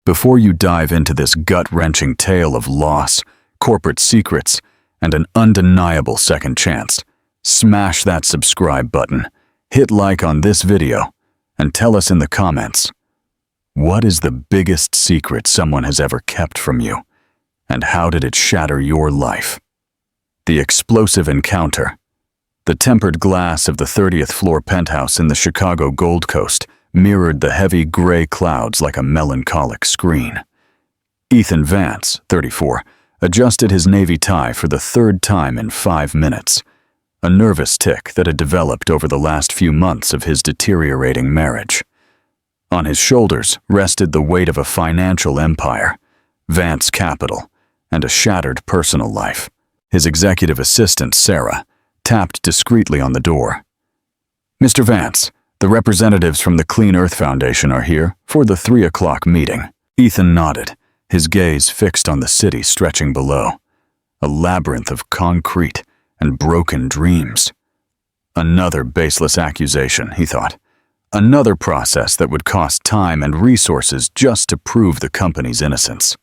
Before you dive into this gut-wrenching tale of loss, corporate secrets, and an undeniable second chance, smash that subscribe button, hit like on this video, and tell us in the comments, what is the biggest secret someone has ever kept from you, and how did it shatter your life? The explosive encounter. The tempered glass of the 30th floor penthouse in the Chicago Gold Coast mirrored the heavy gray clouds like a melancholic screen. Ethan Vance, 34, adjusted his navy tie for the third time in 5 minutes, a nervous tic that had developed over the last few months of his deteriorating marriage. On his shoulders rested the weight of a financial empire, Vance Capital, and a shattered personal life. His executive assistant, Sarah, tapped discreetly on the door. "Mr. Vance, the representatives from the Clean Earth Foundation are here for the 3 o'clock meeting." Ethan nodded, his gaze fixed on the city stretching below, a labyrinth of concrete and broken dreams. Another baseless accusation, he thought. Another process that would cost time and resources just to prove the company's innocence.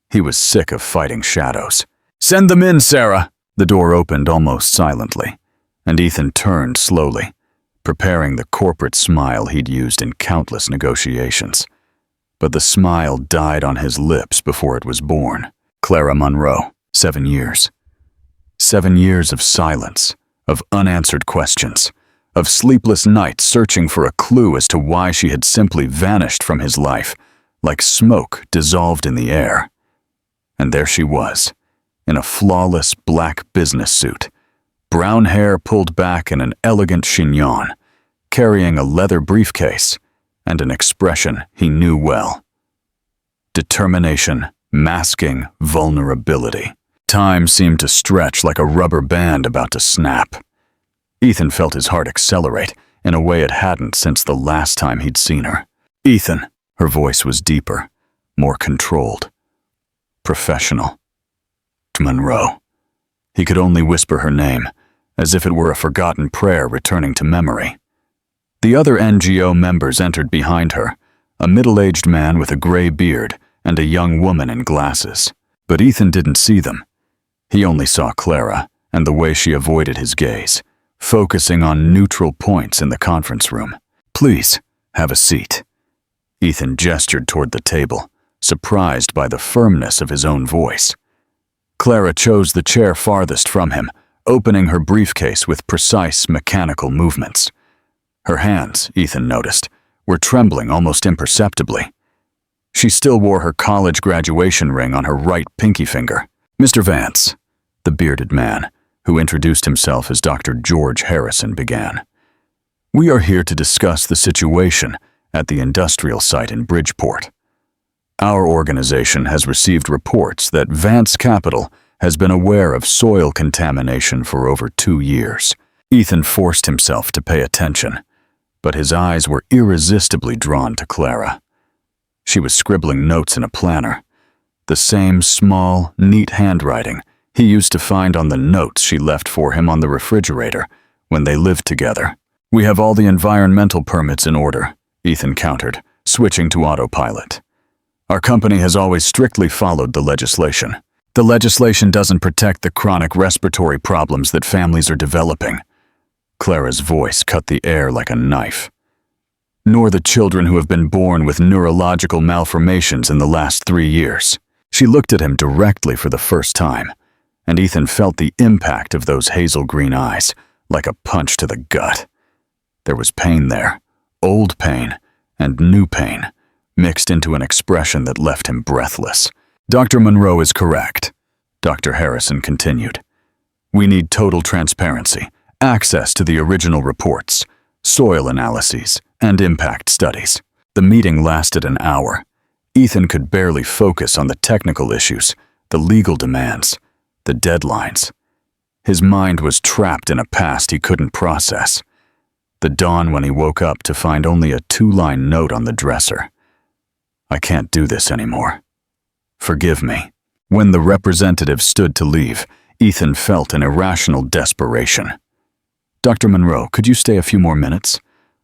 He was sick of fighting shadows. "Send them in, Sarah!" The door opened almost silently, and Ethan turned slowly, preparing the corporate smile he'd used in countless negotiations. But the smile died on his lips before it was born. Clara Monroe, 7 years. 7 years of silence, of unanswered questions, of sleepless nights searching for a clue as to why she had simply vanished from his life, like smoke dissolved in the air. And there she was, in a flawless black business suit, brown hair pulled back in an elegant chignon, carrying a leather briefcase and an expression he knew well. Determination, masking vulnerability. Time seemed to stretch like a rubber band about to snap. Ethan felt his heart accelerate in a way it hadn't since the last time he'd seen her. "Ethan," her voice was deeper, more controlled, professional. "Monroe." He could only whisper her name, as if it were a forgotten prayer returning to memory. The other NGO members entered behind her, a middle-aged man with a gray beard and a young woman in glasses. But Ethan didn't see them. He only saw Clara and the way she avoided his gaze, focusing on neutral points in the conference room. "Please, have a seat." Ethan gestured toward the table, surprised by the firmness of his own voice. Clara chose the chair farthest from him, opening her briefcase with precise mechanical movements. Her hands, Ethan noticed, were trembling almost imperceptibly. She still wore her college graduation ring on her right pinky finger. "Mr. Vance," the bearded man, who introduced himself as Dr. George Harrison, began. "We are here to discuss the situation at the industrial site in Bridgeport. Our organization has received reports that Vance Capital has been aware of soil contamination for over 2 years. Ethan forced himself to pay attention, but his eyes were irresistibly drawn to Clara. She was scribbling notes in a planner, the same small, neat handwriting he used to find on the notes she left for him on the refrigerator when they lived together. "We have all the environmental permits in order," Ethan countered, switching to autopilot. "Our company has always strictly followed the legislation. The legislation doesn't protect the chronic respiratory problems that families are developing." Clara's voice cut the air like a knife. "Nor the children who have been born with neurological malformations in the last 3 years." She looked at him directly for the first time, and Ethan felt the impact of those hazel green eyes, like a punch to the gut. There was pain there, old pain and new pain, mixed into an expression that left him breathless. "Dr. Monroe is correct," Dr. Harrison continued. "We need total transparency, access to the original reports, soil analyses, and impact studies." The meeting lasted an hour. Ethan could barely focus on the technical issues, the legal demands, the deadlines. His mind was trapped in a past he couldn't process. The dawn when he woke up to find only a 2-line note on the dresser. "I can't do this anymore. Forgive me." When the representative stood to leave, Ethan felt an irrational desperation. "Dr. Monroe, could you stay a few more minutes?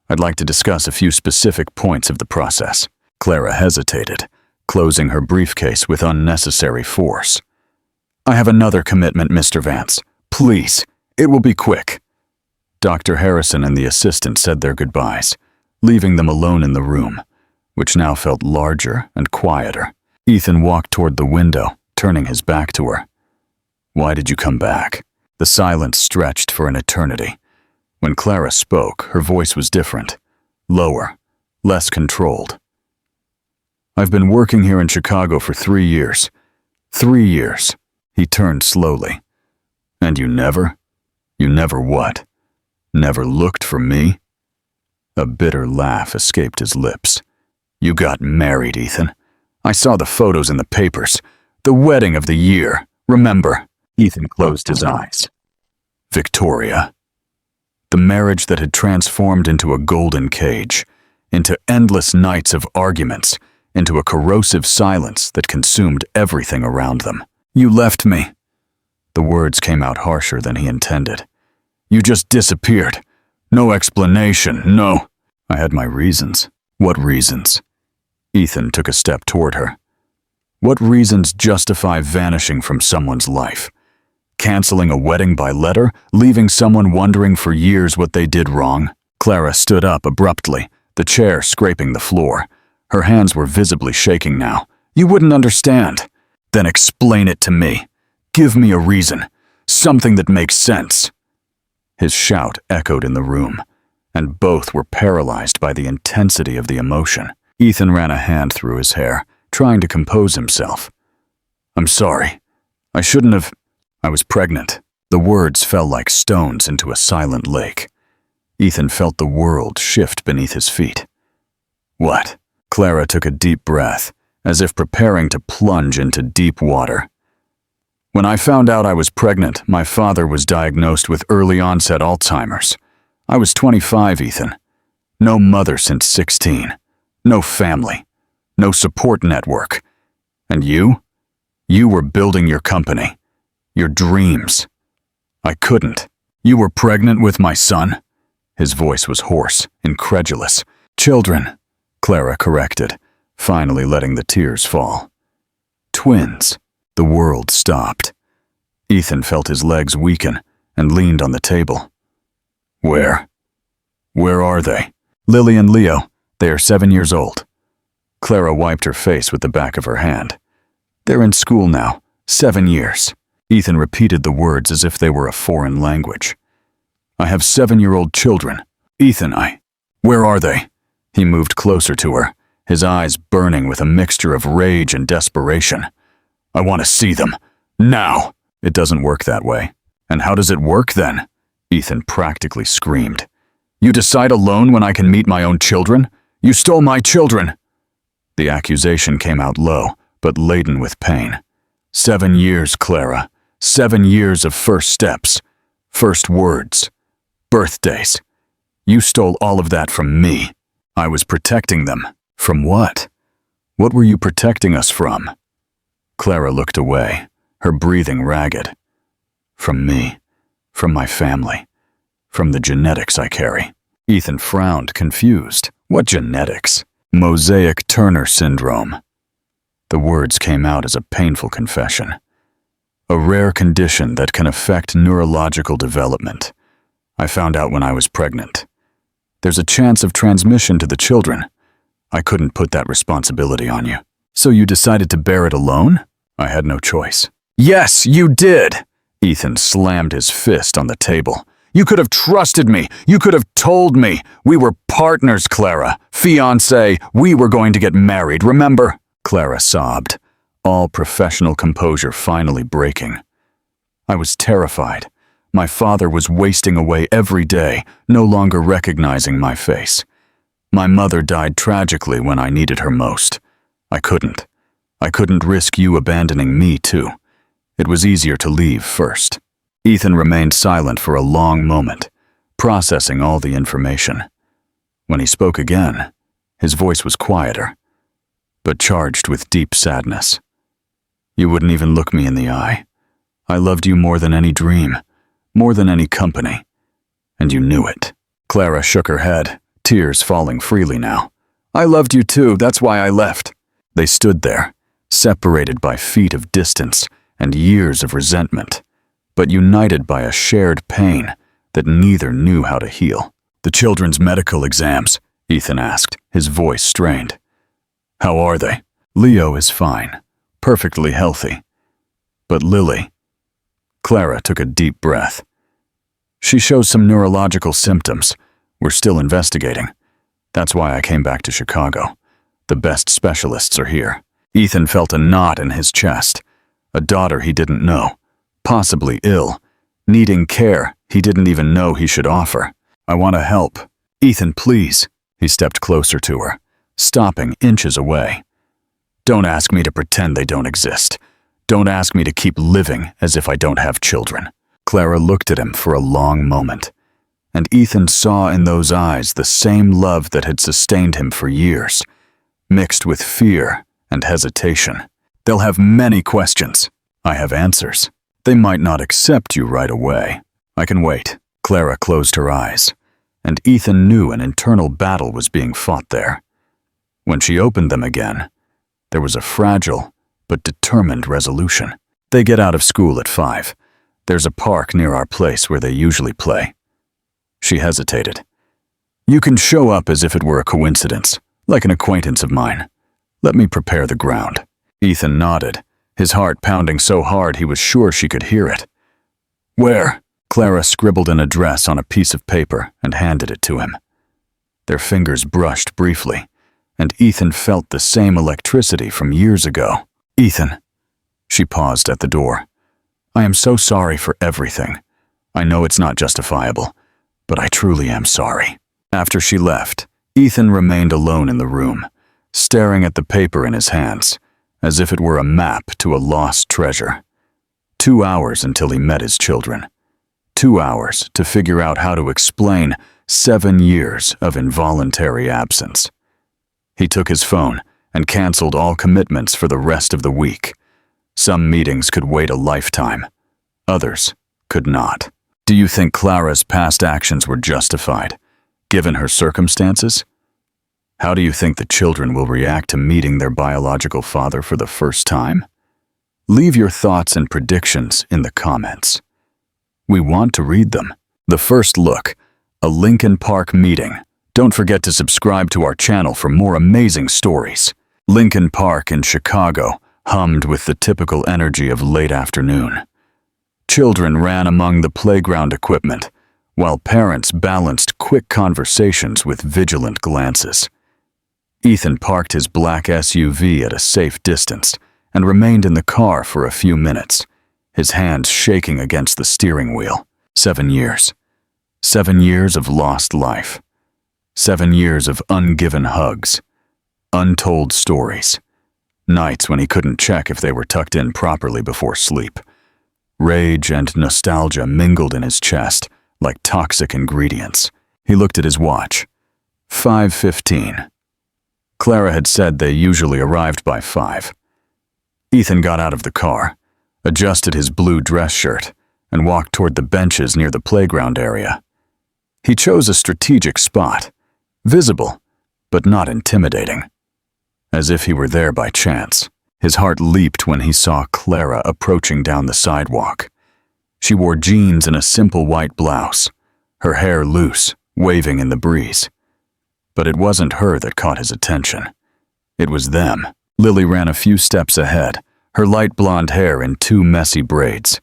I'd like to discuss a few specific points of the process." Clara hesitated, closing her briefcase with unnecessary force. "I have another commitment, Mr. Vance. Please, it will be quick." Dr. Harrison and the assistant said their goodbyes, leaving them alone in the room, which now felt larger and quieter. Ethan walked toward the window, turning his back to her. "Why did you come back?" The silence stretched for an eternity. When Clara spoke, her voice was different, lower, less controlled. "I've been working here in Chicago for 3 years. 3 years." He turned slowly. "And you never what? Never looked for me?" A bitter laugh escaped his lips. "You got married, Ethan. I saw the photos in the papers. The wedding of the year, remember?" Ethan closed his eyes. Victoria. The marriage that had transformed into a golden cage, into endless nights of arguments, into a corrosive silence that consumed everything around them. "You left me." The words came out harsher than he intended. "You just disappeared. No explanation, no." "I had my reasons." "What reasons?" Ethan took a step toward her. "What reasons justify vanishing from someone's life? Canceling a wedding by letter, leaving someone wondering for years what they did wrong?" Clara stood up abruptly, the chair scraping the floor. Her hands were visibly shaking now. "You wouldn't understand." "Then explain it to me. Give me a reason. Something that makes sense." His shout echoed in the room, and both were paralyzed by the intensity of the emotion. Ethan ran a hand through his hair, trying to compose himself. "I'm sorry. I shouldn't have. I was pregnant." The words fell like stones into a silent lake. Ethan felt the world shift beneath his feet. "What?" Clara took a deep breath, as if preparing to plunge into deep water. "When I found out I was pregnant, my father was diagnosed with early-onset Alzheimer's. I was 25, Ethan. No mother since 16. No family. No support network. And you? You were building your company. Your dreams. I couldn't. You were pregnant with my son?" His voice was hoarse, incredulous. "Children," Clara corrected, finally letting the tears fall. "Twins." The world stopped. Ethan felt his legs weaken and leaned on the table. Where are they?" "Lily and Leo. They are 7 years old." Clara wiped her face with the back of her hand. "They're in school now. 7 years." Ethan repeated the words as if they were a foreign language. "I have 7-year-old children. Ethan, Where are they?" He moved closer to her, his eyes burning with a mixture of rage and desperation. "I want to see them. Now!" "It doesn't work that way." "And how does it work then?" Ethan practically screamed. "You decide alone when I can meet my own children? You stole my children!" The accusation came out low, but laden with pain. 7 years, Clara. 7 years of first steps, first words, birthdays. You stole all of that from me. I was protecting them. From what? What were you protecting us from? Clara looked away, her breathing ragged. From me, from my family, from the genetics I carry. Ethan frowned, confused. What genetics? Mosaic Turner syndrome. The words came out as a painful confession. A rare condition that can affect neurological development. I found out when I was pregnant. There's a chance of transmission to the children. I couldn't put that responsibility on you. So you decided to bear it alone? I had no choice. Yes, you did! Ethan slammed his fist on the table. You could have trusted me. You could have told me. We were partners, Clara. Fiancé. We were going to get married, remember? Clara sobbed, all professional composure finally breaking. I was terrified. My father was wasting away every day, no longer recognizing my face. My mother died tragically when I needed her most. I couldn't risk you abandoning me too. It was easier to leave first. Ethan remained silent for a long moment, processing all the information. When he spoke again, his voice was quieter, but charged with deep sadness. You wouldn't even look me in the eye. I loved you more than any dream, more than any company, and you knew it. Clara shook her head, tears falling freely now. I loved you too, that's why I left. They stood there, separated by feet of distance and years of resentment, but united by a shared pain that neither knew how to heal. "The children's medical exams?" Ethan asked, his voice strained. "How are they?" "Leo is fine, perfectly healthy. But Lily..." Clara took a deep breath. "She shows some neurological symptoms. We're still investigating. That's why I came back to Chicago. The best specialists are here." Ethan felt a knot in his chest. A daughter he didn't know, possibly ill, needing care he didn't even know he should offer. "I want to help. Ethan, please." He stepped closer to her, stopping inches away. "Don't ask me to pretend they don't exist. Don't ask me to keep living as if I don't have children." Clara looked at him for a long moment, and Ethan saw in those eyes the same love that had sustained him for years, mixed with fear and hesitation. "They'll have many questions. I have answers. They might not accept you right away. I can wait." Clara closed her eyes, and Ethan knew an internal battle was being fought there. When she opened them again, there was a fragile but determined resolution. "They get out of school at 5. There's a park near our place where they usually play." She hesitated. "You can show up as if it were a coincidence, like an acquaintance of mine. Let me prepare the ground." Ethan nodded, his heart pounding so hard he was sure she could hear it. "Where?" Clara scribbled an address on a piece of paper and handed it to him. Their fingers brushed briefly, and Ethan felt the same electricity from years ago. "Ethan." She paused at the door. "I am so sorry for everything. I know it's not justifiable, but I truly am sorry." After she left, Ethan remained alone in the room, staring at the paper in his hands, as if it were a map to a lost treasure. 2 hours until he met his children. 2 hours to figure out how to explain 7 years of involuntary absence. He took his phone and canceled all commitments for the rest of the week. Some meetings could wait a lifetime. Others could not. Do you think Clara's past actions were justified, given her circumstances? How do you think the children will react to meeting their biological father for the first time? Leave your thoughts and predictions in the comments. We want to read them. The first look, a Lincoln Park meeting. Don't forget to subscribe to our channel for more amazing stories. Lincoln Park in Chicago hummed with the typical energy of late afternoon. Children ran among the playground equipment, while parents balanced quick conversations with vigilant glances. Ethan parked his black SUV at a safe distance and remained in the car for a few minutes, his hands shaking against the steering wheel. 7 years. 7 years of lost life. 7 years of ungiven hugs. Untold stories. Nights when he couldn't check if they were tucked in properly before sleep. Rage and nostalgia mingled in his chest like toxic ingredients. He looked at his watch. 5:15. Clara had said they usually arrived by 5. Ethan got out of the car, adjusted his blue dress shirt, and walked toward the benches near the playground area. He chose a strategic spot, visible, but not intimidating. As if he were there by chance, his heart leaped when he saw Clara approaching down the sidewalk. She wore jeans and a simple white blouse, her hair loose, waving in the breeze. But it wasn't her that caught his attention. It was them. Lily ran a few steps ahead, her light blonde hair in 2 messy braids.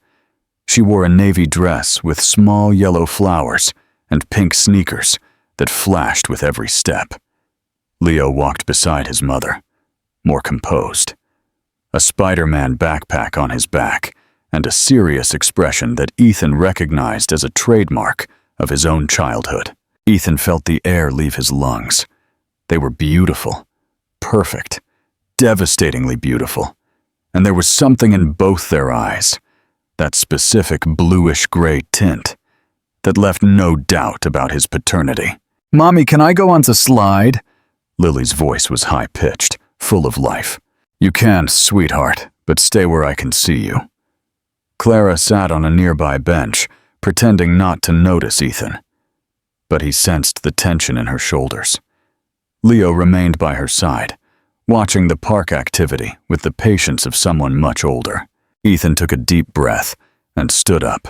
She wore a navy dress with small yellow flowers and pink sneakers that flashed with every step. Leo walked beside his mother, more composed. A Spider-Man backpack on his back and a serious expression that Ethan recognized as a trademark of his own childhood. Ethan felt the air leave his lungs. They were beautiful, perfect, devastatingly beautiful, and there was something in both their eyes, that specific bluish-gray tint, that left no doubt about his paternity. "Mommy, can I go on the slide?" Lily's voice was high-pitched, full of life. "You can, sweetheart, but stay where I can see you." Clara sat on a nearby bench, pretending not to notice Ethan. But he sensed the tension in her shoulders. Leo remained by her side, watching the park activity with the patience of someone much older. Ethan took a deep breath and stood up,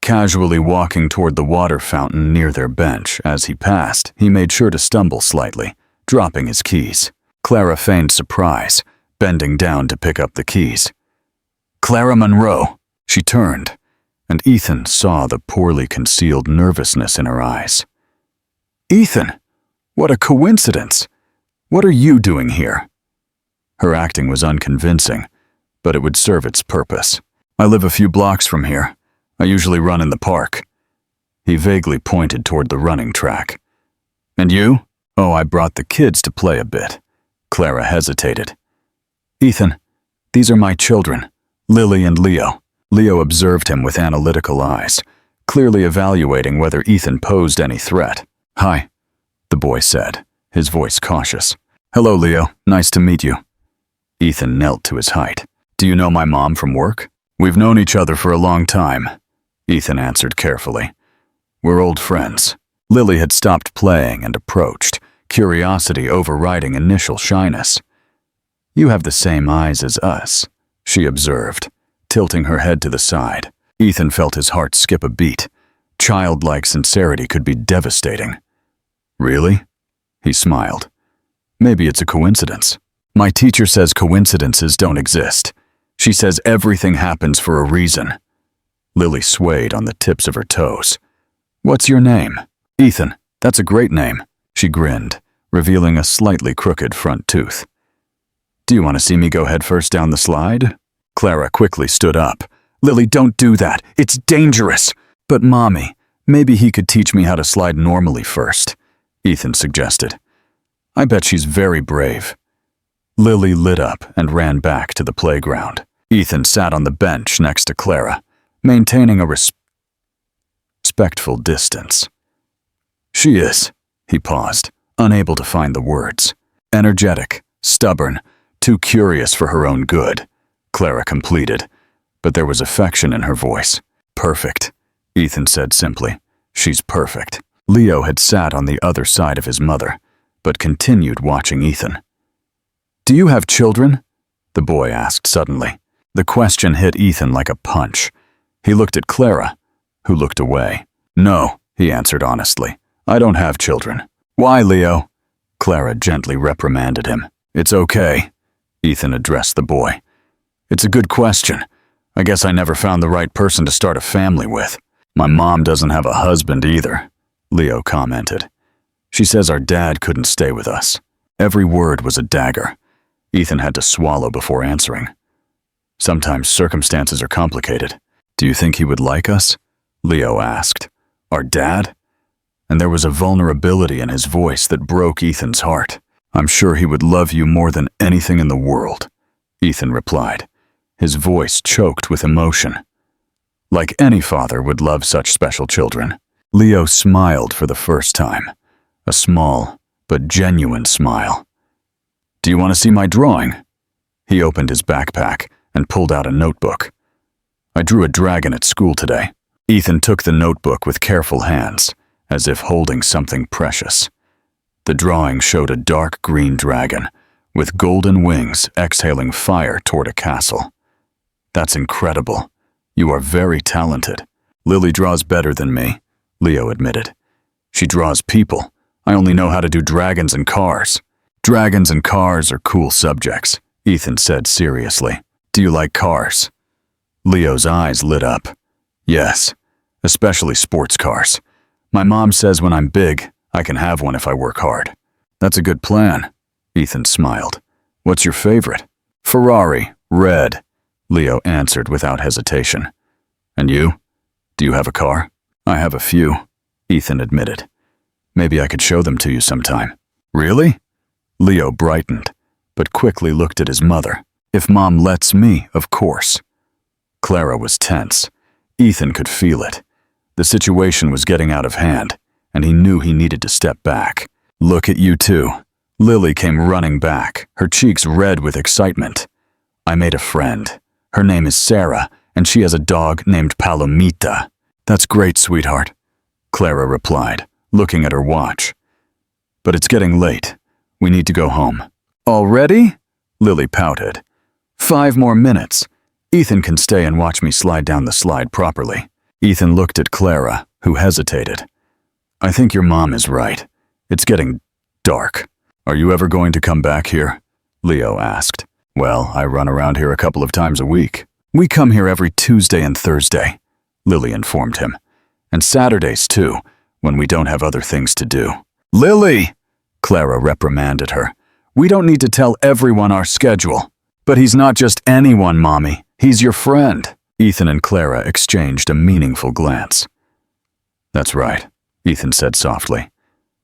casually walking toward the water fountain near their bench. As he passed, he made sure to stumble slightly, dropping his keys. Clara feigned surprise, bending down to pick up the keys. "Clara Monroe!" She turned, and Ethan saw the poorly concealed nervousness in her eyes. "Ethan, what a coincidence! What are you doing here?" Her acting was unconvincing, but it would serve its purpose. "I live a few blocks from here. I usually run in the park." He vaguely pointed toward the running track. "And you?" "Oh, I brought the kids to play a bit." Clara hesitated. "Ethan, these are my children, Lily and Leo." Leo observed him with analytical eyes, clearly evaluating whether Ethan posed any threat. "Hi," the boy said, his voice cautious. "Hello, Leo. Nice to meet you." Ethan knelt to his height. "Do you know my mom from work?" "We've known each other for a long time," Ethan answered carefully. "We're old friends." Lily had stopped playing and approached, curiosity overriding initial shyness. "You have the same eyes as us," she observed, tilting her head to the side. Ethan felt his heart skip a beat. Childlike sincerity could be devastating. "Really?" He smiled. "Maybe it's a coincidence. My teacher says coincidences don't exist. She says everything happens for a reason." Lily swayed on the tips of her toes. "What's your name?" "Ethan. That's a great name." She grinned, revealing a slightly crooked front tooth. "Do you want to see me go headfirst down the slide?" Clara quickly stood up. "Lily, don't do that. It's dangerous." "But Mommy, maybe he could teach me how to slide normally first," Ethan suggested. "I bet she's very brave." Lily lit up and ran back to the playground. Ethan sat on the bench next to Clara, maintaining a respectful distance. "She is," he paused, unable to find the words. "Energetic, stubborn, too curious for her own good," Clara completed, but there was affection in her voice. "Perfect," Ethan said simply. "She's perfect." Leo had sat on the other side of his mother, but continued watching Ethan. "Do you have children?" the boy asked suddenly. The question hit Ethan like a punch. He looked at Clara, who looked away. "No," he answered honestly. "I don't have children." "Why, Leo?" Clara gently reprimanded him. "It's okay," Ethan addressed the boy. "It's a good question. I guess I never found the right person to start a family with." "My mom doesn't have a husband either," Leo commented. "She says our dad couldn't stay with us." Every word was a dagger. Ethan had to swallow before answering. "Sometimes circumstances are complicated. Do you think he would like us?" Leo asked. "Our dad?" And there was a vulnerability in his voice that broke Ethan's heart. "I'm sure he would love you more than anything in the world," Ethan replied, his voice choked with emotion. "Like any father would love such special children." Leo smiled for the first time, a small but genuine smile. "Do you want to see my drawing?" He opened his backpack and pulled out a notebook. "I drew a dragon at school today." Ethan took the notebook with careful hands, as if holding something precious. The drawing showed a dark green dragon, with golden wings exhaling fire toward a castle. "That's incredible. You are very talented." "Lily draws better than me," Leo admitted. "She draws people. I only know how to do dragons and cars." "Dragons and cars are cool subjects," Ethan said seriously. "Do you like cars?" Leo's eyes lit up. "Yes, especially sports cars. My mom says when I'm big, I can have one if I work hard." "That's a good plan," Ethan smiled. "What's your favorite?" "Ferrari, red," Leo answered without hesitation. "And you? Do you have a car?" "I have a few," Ethan admitted. "Maybe I could show them to you sometime." "Really?" Leo brightened, but quickly looked at his mother. "If Mom lets me, of course." Clara was tense. Ethan could feel it. The situation was getting out of hand, and he knew he needed to step back. "Look at you two." Lily came running back, her cheeks red with excitement. "I made a friend. Her name is Sarah, and she has a dog named Palomita." "That's great, sweetheart," Clara replied, looking at her watch. "But it's getting late. We need to go home." "Already?" Lily pouted. 5 more minutes. Ethan can stay and watch me slide down the slide properly. Ethan looked at Clara, who hesitated. I think your mom is right. It's getting dark. Are you ever going to come back here? Leo asked. Well, I run around here a couple of times a week. We come here every Tuesday and Thursday, Lily informed him. And Saturdays too, when we don't have other things to do. Lily! Clara reprimanded her. We don't need to tell everyone our schedule. But he's not just anyone, Mommy. He's your friend. Ethan and Clara exchanged a meaningful glance. That's right, Ethan said softly.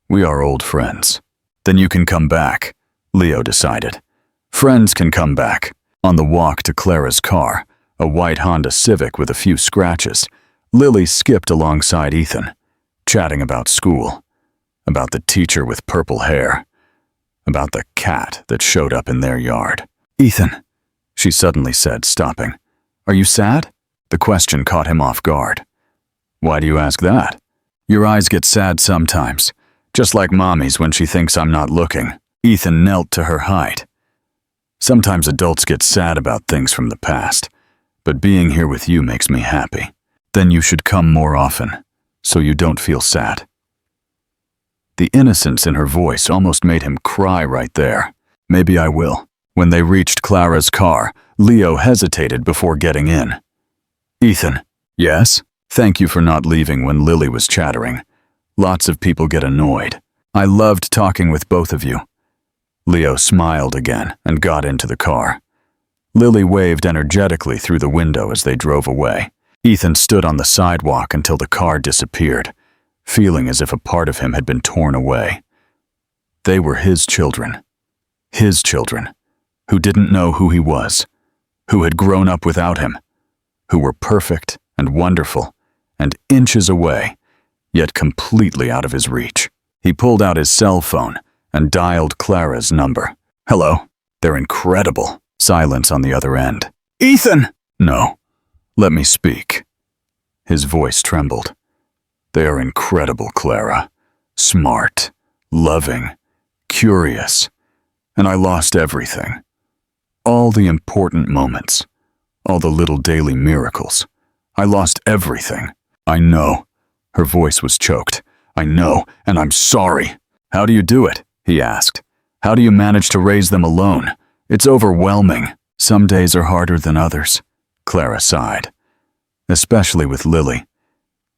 We are old friends. Then you can come back, Leo decided. Friends can come back. On the walk to Clara's car, a white Honda Civic with a few scratches, Lily skipped alongside Ethan, chatting about school, about the teacher with purple hair, about the cat that showed up in their yard. Ethan, she suddenly said, stopping. Are you sad? The question caught him off guard. Why do you ask that? Your eyes get sad sometimes, just like Mommy's when she thinks I'm not looking. Ethan knelt to her height. Sometimes adults get sad about things from the past, but being here with you makes me happy. Then you should come more often, so you don't feel sad. The innocence in her voice almost made him cry right there. Maybe I will. When they reached Clara's car, Leo hesitated before getting in. Ethan. Yes? Thank you for not leaving when Lily was chattering. Lots of people get annoyed. I loved talking with both of you. Leo smiled again and got into the car. Lily waved energetically through the window as they drove away. Ethan stood on the sidewalk until the car disappeared, feeling as if a part of him had been torn away. They were his children, who didn't know who he was, who had grown up without him, who were perfect and wonderful and inches away, yet completely out of his reach. He pulled out his cell phone and dialed Clara's number. Hello. They're incredible. Silence on the other end. Ethan! No. Let me speak. His voice trembled. They are incredible, Clara. Smart, loving, curious. And I lost everything. All the important moments. All the little daily miracles. I lost everything. I know. Her voice was choked. I know, and I'm sorry. How do you do it? He asked. How do you manage to raise them alone? It's overwhelming. Some days are harder than others. Clara sighed. Especially with Lily.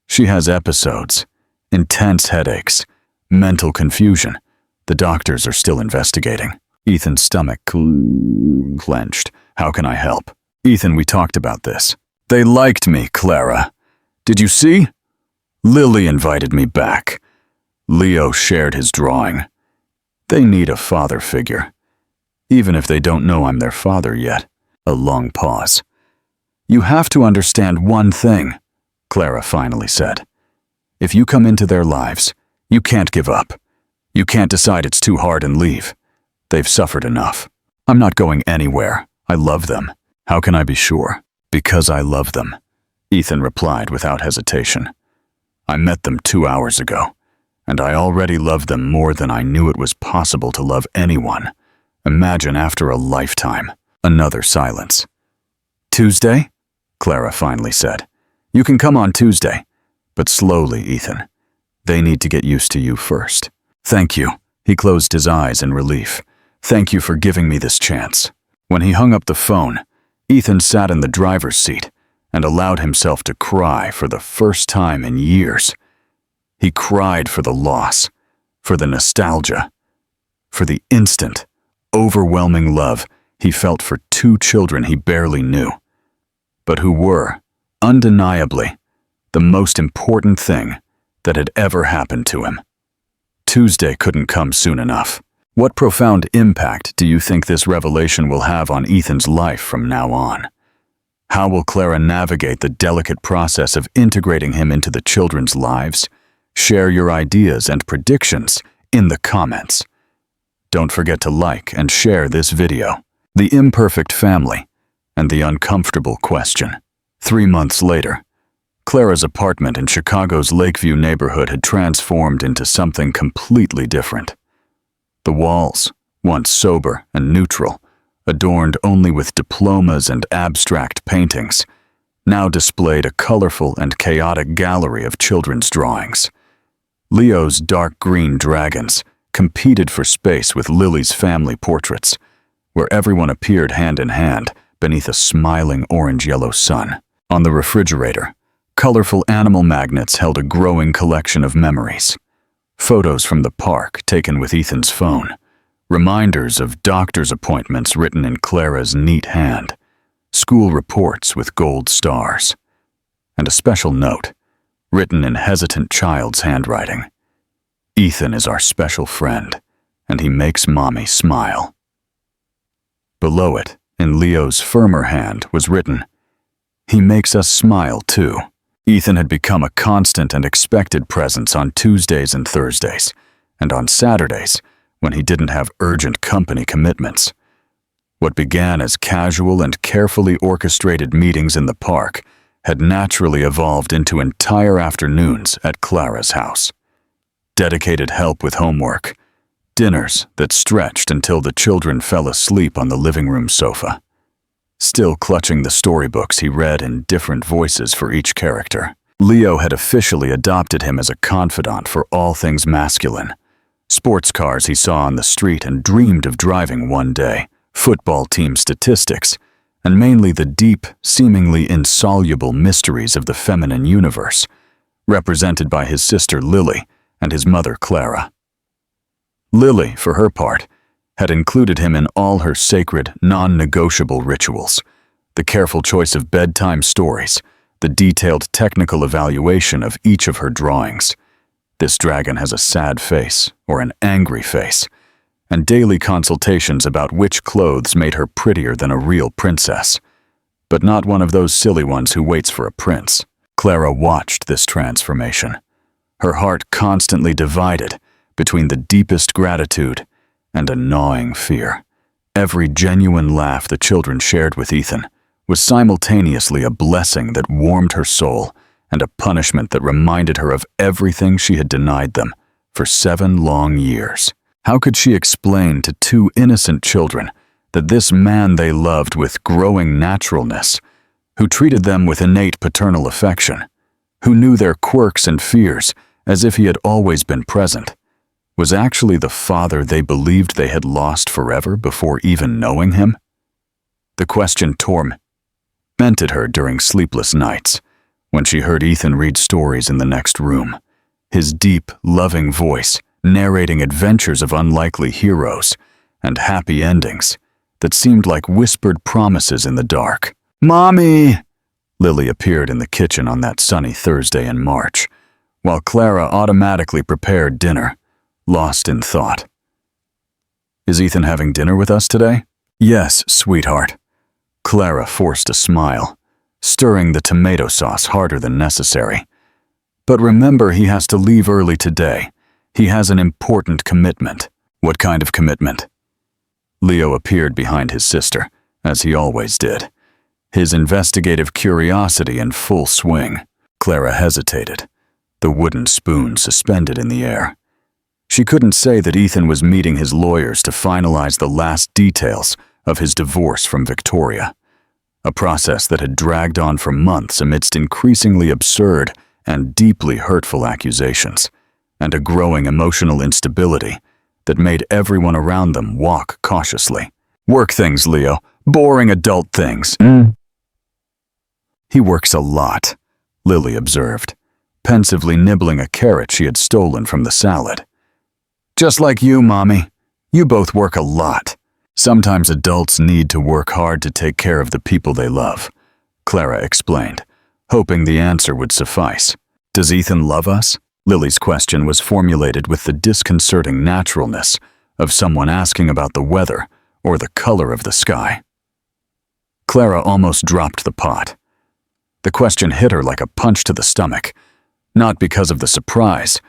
She has episodes, intense headaches, mental confusion. The doctors are still investigating. Ethan's stomach clenched. How can I help? Ethan, we talked about this. They liked me, Clara. Did you see? Lily invited me back. Leo shared his drawing. They need a father figure. Even if they don't know I'm their father yet. A long pause. You have to understand one thing, Clara finally said. If you come into their lives, you can't give up. You can't decide it's too hard and leave. They've suffered enough. I'm not going anywhere. I love them. How can I be sure? Because I love them, Ethan replied without hesitation. I met them 2 hours ago, and I already love them more than I knew it was possible to love anyone. Imagine after a lifetime. Another silence. Tuesday? Clara finally said. You can come on Tuesday, but slowly, Ethan. They need to get used to you first. Thank you. He closed his eyes in relief. Thank you for giving me this chance. When he hung up the phone, Ethan sat in the driver's seat and allowed himself to cry for the first time in years. He cried for the loss, for the nostalgia, for the instant, overwhelming love he felt for 2 children he barely knew, but who were, undeniably, the most important thing that had ever happened to him. Tuesday couldn't come soon enough. What profound impact do you think this revelation will have on Ethan's life from now on? How will Clara navigate the delicate process of integrating him into the children's lives? Share your ideas and predictions in the comments. Don't forget to like and share this video. The Imperfect Family and the Uncomfortable Question. 3 months later, Clara's apartment in Chicago's Lakeview neighborhood had transformed into something completely different. The walls, once sober and neutral, adorned only with diplomas and abstract paintings, now displayed a colorful and chaotic gallery of children's drawings. Leo's dark green dragons competed for space with Lily's family portraits, where everyone appeared hand in hand beneath a smiling orange-yellow sun. On the refrigerator, colorful animal magnets held a growing collection of memories. Photos from the park taken with Ethan's phone, reminders of doctor's appointments written in Clara's neat hand, school reports with gold stars, and a special note, written in hesitant child's handwriting. Ethan is our special friend, and he makes Mommy smile. Below it, in Leo's firmer hand, was written, "He makes us smile too." Ethan had become a constant and expected presence on Tuesdays and Thursdays, and on Saturdays, when he didn't have urgent company commitments. What began as casual and carefully orchestrated meetings in the park had naturally evolved into entire afternoons at Clara's house. Dedicated help with homework, dinners that stretched until the children fell asleep on the living room sofa. Still clutching the storybooks he read in different voices for each character, Leo had officially adopted him as a confidant for all things masculine. Sports cars he saw on the street and dreamed of driving one day, football team statistics, and mainly the deep, seemingly insoluble mysteries of the feminine universe, represented by his sister Lily and his mother Clara. Lily, for her part, had included him in all her sacred, non-negotiable rituals, the careful choice of bedtime stories, the detailed technical evaluation of each of her drawings. This dragon has a sad face, or an angry face, and daily consultations about which clothes made her prettier than a real princess, but not one of those silly ones who waits for a prince. Clara watched this transformation, her heart constantly divided between the deepest gratitude and a gnawing fear. Every genuine laugh the children shared with Ethan was simultaneously a blessing that warmed her soul and a punishment that reminded her of everything she had denied them for 7 long years. How could she explain to 2 innocent children that this man they loved with growing naturalness, who treated them with innate paternal affection, who knew their quirks and fears as if he had always been present, was actually the father they believed they had lost forever before even knowing him? The question tormented her during sleepless nights, when she heard Ethan read stories in the next room, his deep, loving voice narrating adventures of unlikely heroes and happy endings that seemed like whispered promises in the dark. "Mommy!" Lily appeared in the kitchen on that sunny Thursday in March, while Clara automatically prepared dinner, lost in thought. "Is Ethan having dinner with us today?" "Yes, sweetheart." Clara forced a smile, stirring the tomato sauce harder than necessary. "But remember, he has to leave early today. He has an important commitment." "What kind of commitment?" Leo appeared behind his sister, as he always did, his investigative curiosity in full swing. Clara hesitated, the wooden spoon suspended in the air. She couldn't say that Ethan was meeting his lawyers to finalize the last details of his divorce from Victoria, a process that had dragged on for months amidst increasingly absurd and deeply hurtful accusations, and a growing emotional instability that made everyone around them walk cautiously. "Work things, Leo. Boring adult things." "He works a lot," Lily observed, pensively nibbling a carrot she had stolen from the salad. "Just like you, Mommy. You both work a lot." "Sometimes adults need to work hard to take care of the people they love," Clara explained, hoping the answer would suffice. "Does Ethan love us?" Lily's question was formulated with the disconcerting naturalness of someone asking about the weather or the color of the sky. Clara almost dropped the pot. The question hit her like a punch to the stomach, not because of the surprise,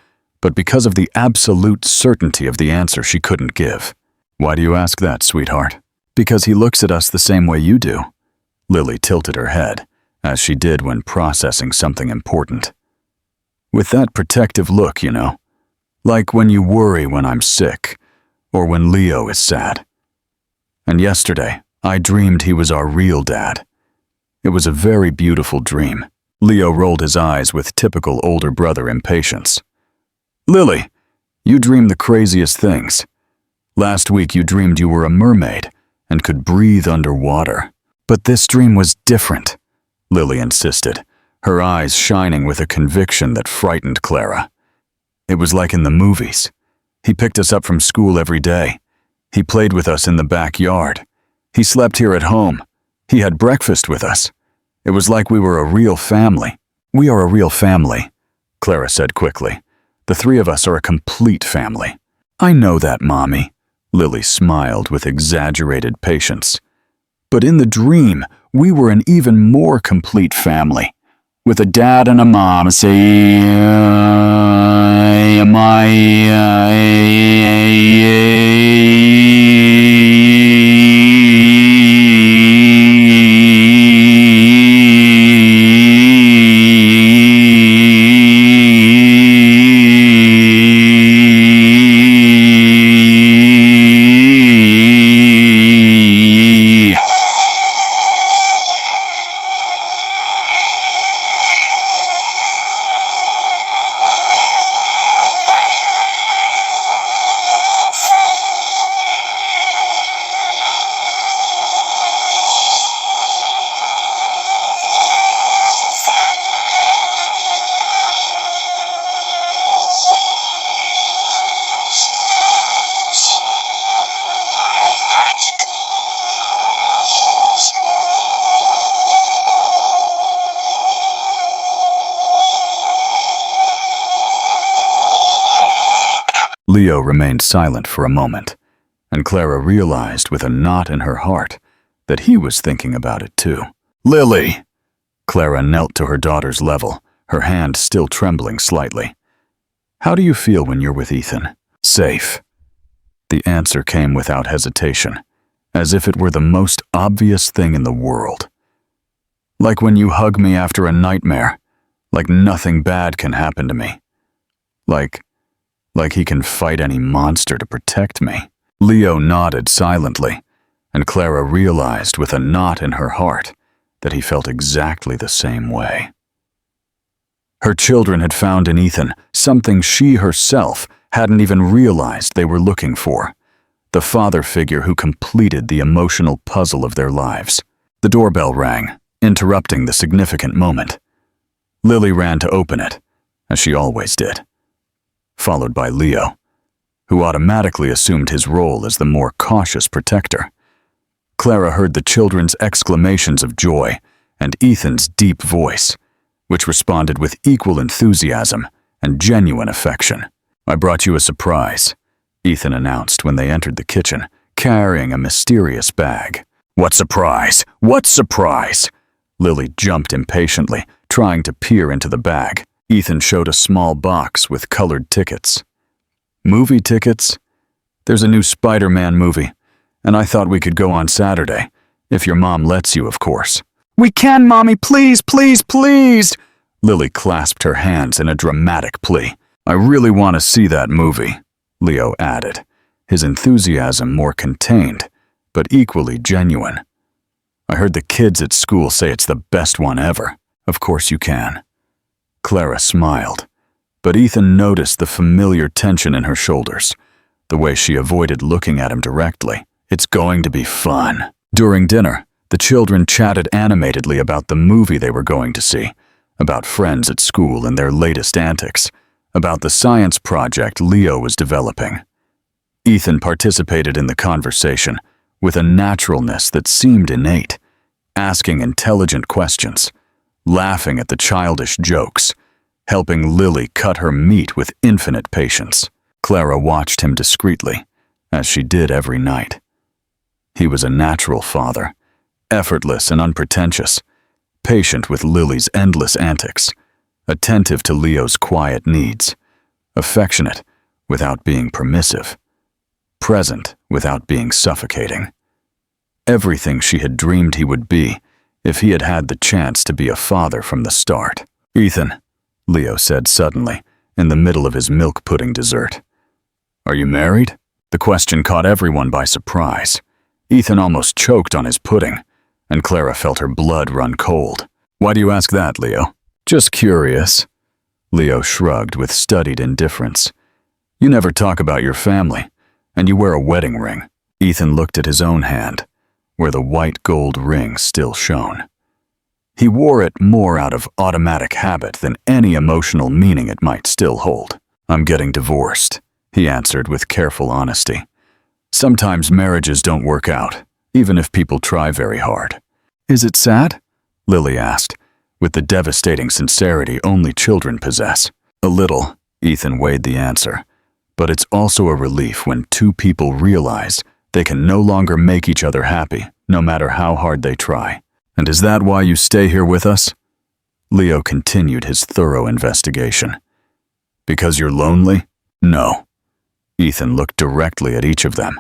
but because of the absolute certainty of the answer she couldn't give. "Why do you ask that, sweetheart?" "Because he looks at us the same way you do." Lily tilted her head, as she did when processing something important. "With that protective look, you know. Like when you worry when I'm sick, or when Leo is sad." And yesterday, I dreamed he was our real dad. It was a very beautiful dream. Leo rolled his eyes with typical older brother impatience. Lily, you dream the craziest things. Last week you dreamed you were a mermaid and could breathe underwater. But this dream was different, Lily insisted, her eyes shining with a conviction that frightened Clara. It was like in the movies. He picked us up from school every day. He played with us in the backyard. He slept here at home. He had breakfast with us. It was like we were a real family. We are a real family, Clara said quickly. The three of us are a complete family. I know that, Mommy, Lily smiled with exaggerated patience. But in the dream, we were an even more complete family. With a dad and a mom, Leo remained silent for a moment, and Clara realized with a knot in her heart that he was thinking about it too. Lily! Clara knelt to her daughter's level, her hand still trembling slightly. How do you feel when you're with Ethan? Safe. The answer came without hesitation, as if it were the most obvious thing in the world. Like when you hug me after a nightmare, like nothing bad can happen to me. Like he can fight any monster to protect me. Leo nodded silently, and Clara realized with a knot in her heart that he felt exactly the same way. Her children had found in Ethan something she herself hadn't even realized they were looking for, the father figure who completed the emotional puzzle of their lives. The doorbell rang, interrupting the significant moment. Lily ran to open it, as she always did, followed by Leo, who automatically assumed his role as the more cautious protector. Clara heard the children's exclamations of joy and Ethan's deep voice, which responded with equal enthusiasm and genuine affection. I brought you a surprise, Ethan announced when they entered the kitchen, carrying a mysterious bag. What surprise? What surprise? Lily jumped impatiently, trying to peer into the bag. Ethan showed a small box with colored tickets. Movie tickets? There's a new Spider-Man movie, and I thought we could go on Saturday, if your mom lets you, of course. We can, Mommy, please, please, please! Lily clasped her hands in a dramatic plea. I really want to see that movie, Leo added, his enthusiasm more contained, but equally genuine. I heard the kids at school say it's the best one ever. Of course you can. Clara smiled, but Ethan noticed the familiar tension in her shoulders, the way she avoided looking at him directly. It's going to be fun. During dinner, the children chatted animatedly about the movie they were going to see, about friends at school and their latest antics, about the science project Leo was developing. Ethan participated in the conversation with a naturalness that seemed innate, asking intelligent questions, laughing at the childish jokes, helping Lily cut her meat with infinite patience. Clara watched him discreetly, as she did every night. He was a natural father, effortless and unpretentious, patient with Lily's endless antics, attentive to Leo's quiet needs, affectionate without being permissive, present without being suffocating. Everything she had dreamed he would be if he had had the chance to be a father from the start. Ethan, Leo said suddenly, in the middle of his milk pudding dessert. Are you married? The question caught everyone by surprise, Ethan almost choked on his pudding, and Clara felt her blood run cold. "Why do you ask that, Leo?" "Just curious." Leo shrugged with studied indifference. "You never talk about your family, and you wear a wedding ring." Ethan looked at his own hand, where the white gold ring still shone. He wore it more out of automatic habit than any emotional meaning it might still hold. "I'm getting divorced," he answered with careful honesty. "Sometimes marriages don't work out, even if people try very hard." "Is it sad?" Lily asked, with the devastating sincerity only children possess. "A little," Ethan weighed the answer, "but it's also a relief when two people realize they can no longer make each other happy, no matter how hard they try." "And is that why you stay here with us?" Leo continued his thorough investigation. "Because you're lonely?" "No." Ethan looked directly at each of them.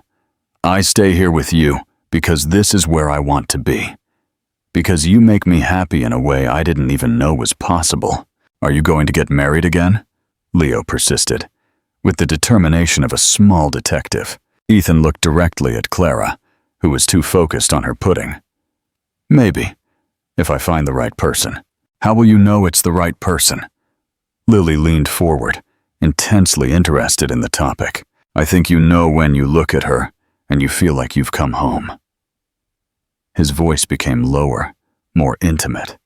"I stay here with you because this is where I want to be. Because you make me happy in a way I didn't even know was possible." "Are you going to get married again?" Leo persisted, with the determination of a small detective. Ethan looked directly at Clara, who was too focused on her pudding. "Maybe, if I find the right person." "How will you know it's the right person?" Lily leaned forward, intensely interested in the topic. "I think you know when you look at her and you feel like you've come home." His voice became lower, more intimate.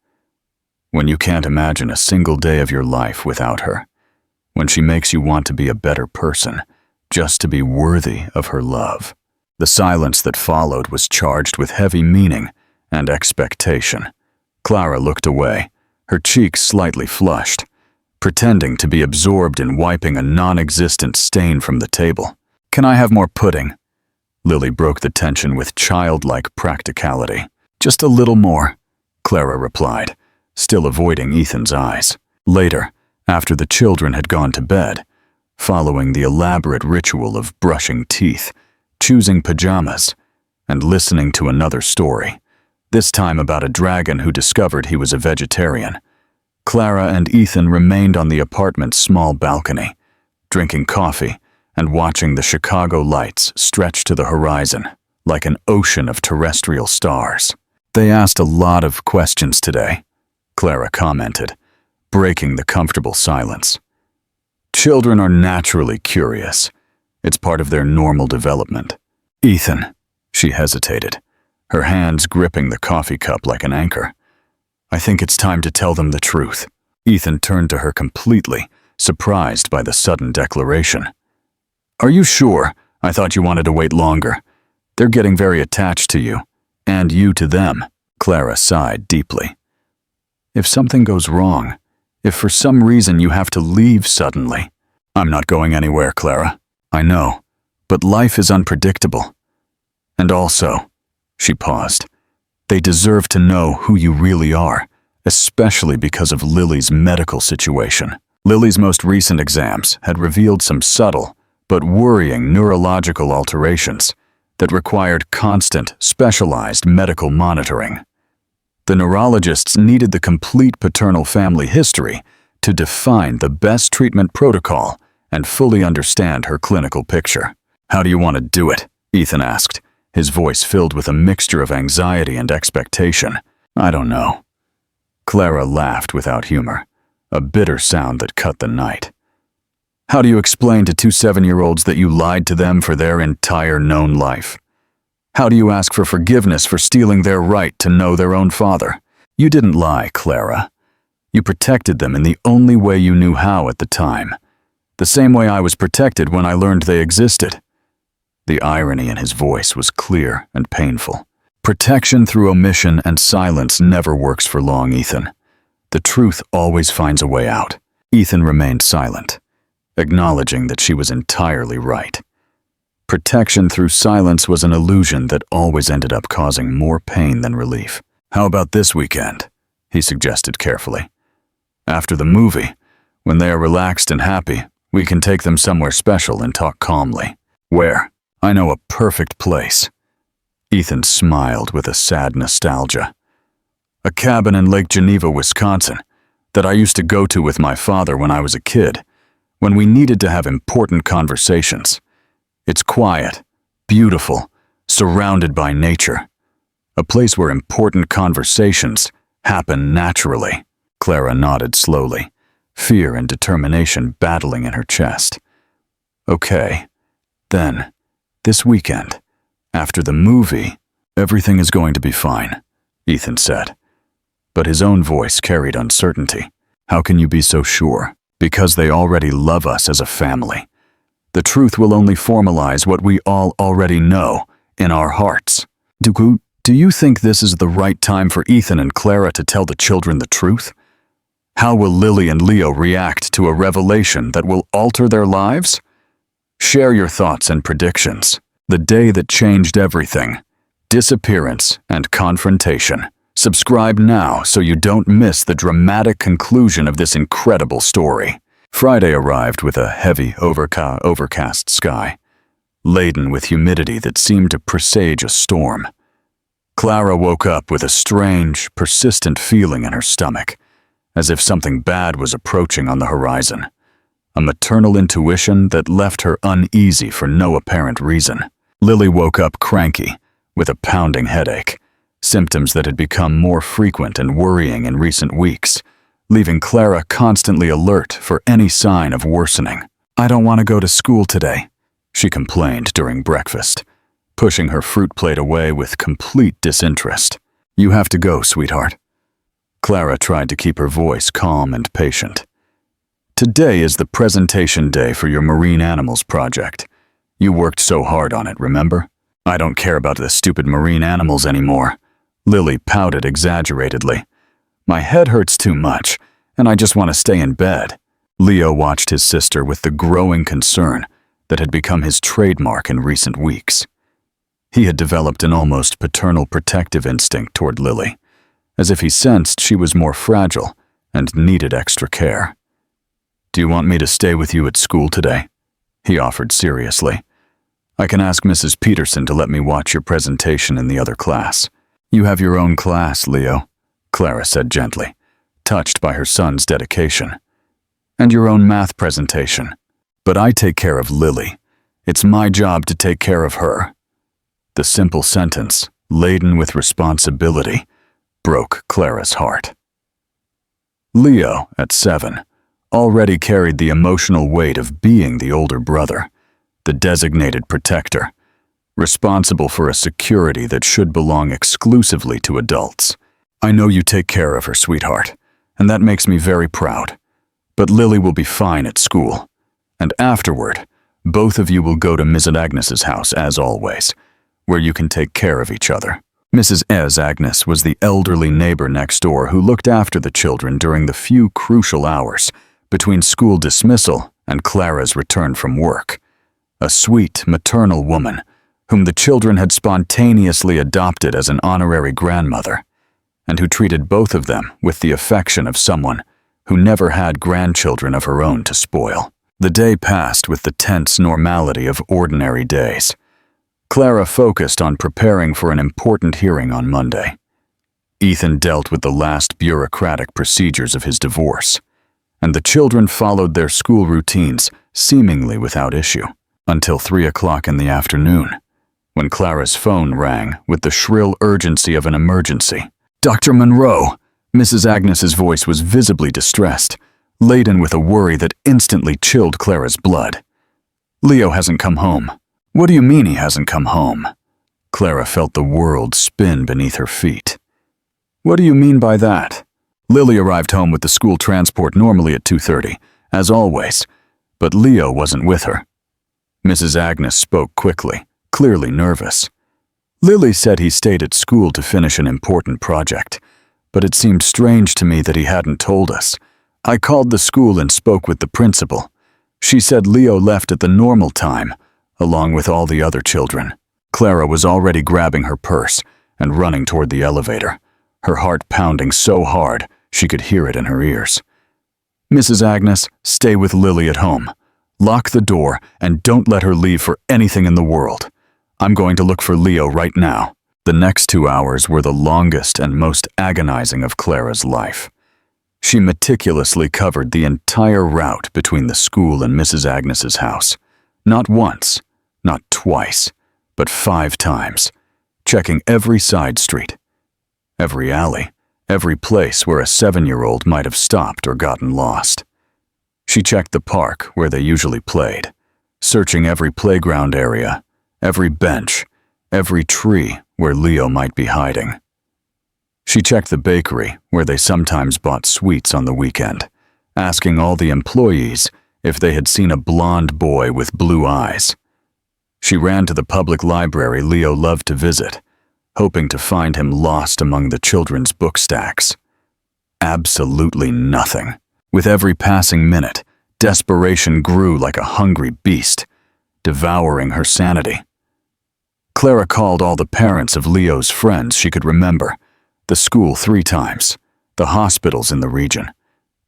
"When you can't imagine a single day of your life without her. When she makes you want to be a better person, just to be worthy of her love." The silence that followed was charged with heavy meaning and expectation. Clara looked away, her cheeks slightly flushed, pretending to be absorbed in wiping a non-existent stain from the table. "Can I have more pudding?" Lily broke the tension with childlike practicality. "Just a little more," Clara replied, still avoiding Ethan's eyes. Later, after the children had gone to bed, following the elaborate ritual of brushing teeth, choosing pajamas, and listening to another story, this time about a dragon who discovered he was a vegetarian, Clara and Ethan remained on the apartment's small balcony, drinking coffee and watching the Chicago lights stretch to the horizon like an ocean of terrestrial stars. "They asked a lot of questions today," Clara commented, breaking the comfortable silence. "Children are naturally curious. It's part of their normal development." "Ethan," she hesitated, her hands gripping the coffee cup like an anchor. "I think it's time to tell them the truth." Ethan turned to her completely, surprised by the sudden declaration. "Are you sure? I thought you wanted to wait longer. They're getting very attached to you, and you to them." Clara sighed deeply. "If something goes wrong, if for some reason you have to leave suddenly." "I'm not going anywhere, Clara." "I know, but life is unpredictable. And also," she paused, "they deserve to know who you really are, especially because of Lily's medical situation." Lily's most recent exams had revealed some subtle but worrying neurological alterations that required constant, specialized medical monitoring. The neurologists needed the complete paternal family history to define the best treatment protocol and fully understand her clinical picture. "How do you want to do it?" Ethan asked, his voice filled with a mixture of anxiety and expectation. "I don't know." Clara laughed without humor, a bitter sound that cut the night. "How do you explain to two 7-year-olds that you lied to them for their entire known life? How do you ask for forgiveness for stealing their right to know their own father? You didn't lie, Clara. You protected them in the only way you knew how at the time. The same way I was protected when I learned they existed." The irony in his voice was clear and painful. "Protection through omission and silence never works for long, Ethan. The truth always finds a way out." Ethan remained silent, acknowledging that she was entirely right. Protection through silence was an illusion that always ended up causing more pain than relief. "How about this weekend?" he suggested carefully. "After the movie, when they are relaxed and happy, we can take them somewhere special and talk calmly." "Where?" "I know a perfect place." Ethan smiled with a sad nostalgia. "A cabin in Lake Geneva, Wisconsin, that I used to go to with my father when I was a kid, when we needed to have important conversations. It's quiet, beautiful, surrounded by nature. A place where important conversations happen naturally. Clara nodded slowly, fear and determination battling in her chest. Okay, then, this weekend, after the movie, everything is going to be fine, Ethan said. But his own voice carried uncertainty. How can you be so sure? Because they already love us as a family. The truth will only formalize what we all already know in our hearts. Do you think this is the right time for Ethan and Clara to tell the children the truth? How will Lily and Leo react to a revelation that will alter their lives? Share your thoughts and predictions. The day that changed everything. Disappearance and confrontation. Subscribe now so you don't miss the dramatic conclusion of this incredible story. Friday arrived with a heavy, overcast sky, laden with humidity that seemed to presage a storm. Clara woke up with a strange, persistent feeling in her stomach, as if something bad was approaching on the horizon. A maternal intuition that left her uneasy for no apparent reason. Lily woke up cranky, with a pounding headache, symptoms that had become more frequent and worrying in recent weeks, leaving Clara constantly alert for any sign of worsening. "I don't want to go to school today," she complained during breakfast, pushing her fruit plate away with complete disinterest. "You have to go, sweetheart." Clara tried to keep her voice calm and patient. "Today is the presentation day for your marine animals project. You worked so hard on it, remember?" "I don't care about the stupid marine animals anymore," Lily pouted exaggeratedly. "My head hurts too much, and I just want to stay in bed." Leo watched his sister with the growing concern that had become his trademark in recent weeks. He had developed an almost paternal protective instinct toward Lily, as if he sensed she was more fragile and needed extra care. "Do you want me to stay with you at school today?" he offered seriously. "I can ask Mrs. Peterson to let me watch your presentation in the other class." "You have your own class, Leo," Clara said gently, touched by her son's dedication. "And your own math presentation. But I take care of Lily. It's my job to take care of her." The simple sentence, laden with responsibility, broke Clara's heart. Leo, at 7, already carried the emotional weight of being the older brother, the designated protector, responsible for a security that should belong exclusively to adults. "I know you take care of her, sweetheart, and that makes me very proud. But Lily will be fine at school. And afterward, both of you will go to Mrs. Agnes's house, as always, where you can take care of each other." Mrs. Agnes was the elderly neighbor next door who looked after the children during the few crucial hours between school dismissal and Clara's return from work. A sweet, maternal woman whom the children had spontaneously adopted as an honorary grandmother, and who treated both of them with the affection of someone who never had grandchildren of her own to spoil. The day passed with the tense normality of ordinary days. Clara focused on preparing for an important hearing on Monday. Ethan dealt with the last bureaucratic procedures of his divorce, and the children followed their school routines seemingly without issue, until 3 o'clock in the afternoon, when Clara's phone rang with the shrill urgency of an emergency. "Dr. Monroe!" Mrs. Agnes's voice was visibly distressed, laden with a worry that instantly chilled Clara's blood. "Leo hasn't come home." "What do you mean he hasn't come home?" Clara felt the world spin beneath her feet. "What do you mean by that?" "Lily arrived home with the school transport normally at 2:30, as always, but Leo wasn't with her." Mrs. Agnes spoke quickly, clearly nervous. "Lily said he stayed at school to finish an important project, but it seemed strange to me that he hadn't told us. I called the school and spoke with the principal. She said Leo left at the normal time, along with all the other children." Clara was already grabbing her purse and running toward the elevator, her heart pounding so hard she could hear it in her ears. "Mrs. Agnes, stay with Lily at home. Lock the door and don't let her leave for anything in the world. I'm going to look for Leo right now." The next 2 hours were the longest and most agonizing of Clara's life. She meticulously covered the entire route between the school and Mrs. Agnes's house. Not once, not twice, but 5 times, checking every side street, every alley, every place where a 7-year-old might have stopped or gotten lost. She checked the park where they usually played, searching every playground area, every bench, every tree where Leo might be hiding. She checked the bakery where they sometimes bought sweets on the weekend, asking all the employees if they had seen a blonde boy with blue eyes. She ran to the public library Leo loved to visit, hoping to find him lost among the children's book stacks. Absolutely nothing. With every passing minute, desperation grew like a hungry beast, devouring her sanity. Clara called all the parents of Leo's friends she could remember, the school 3 times, the hospitals in the region,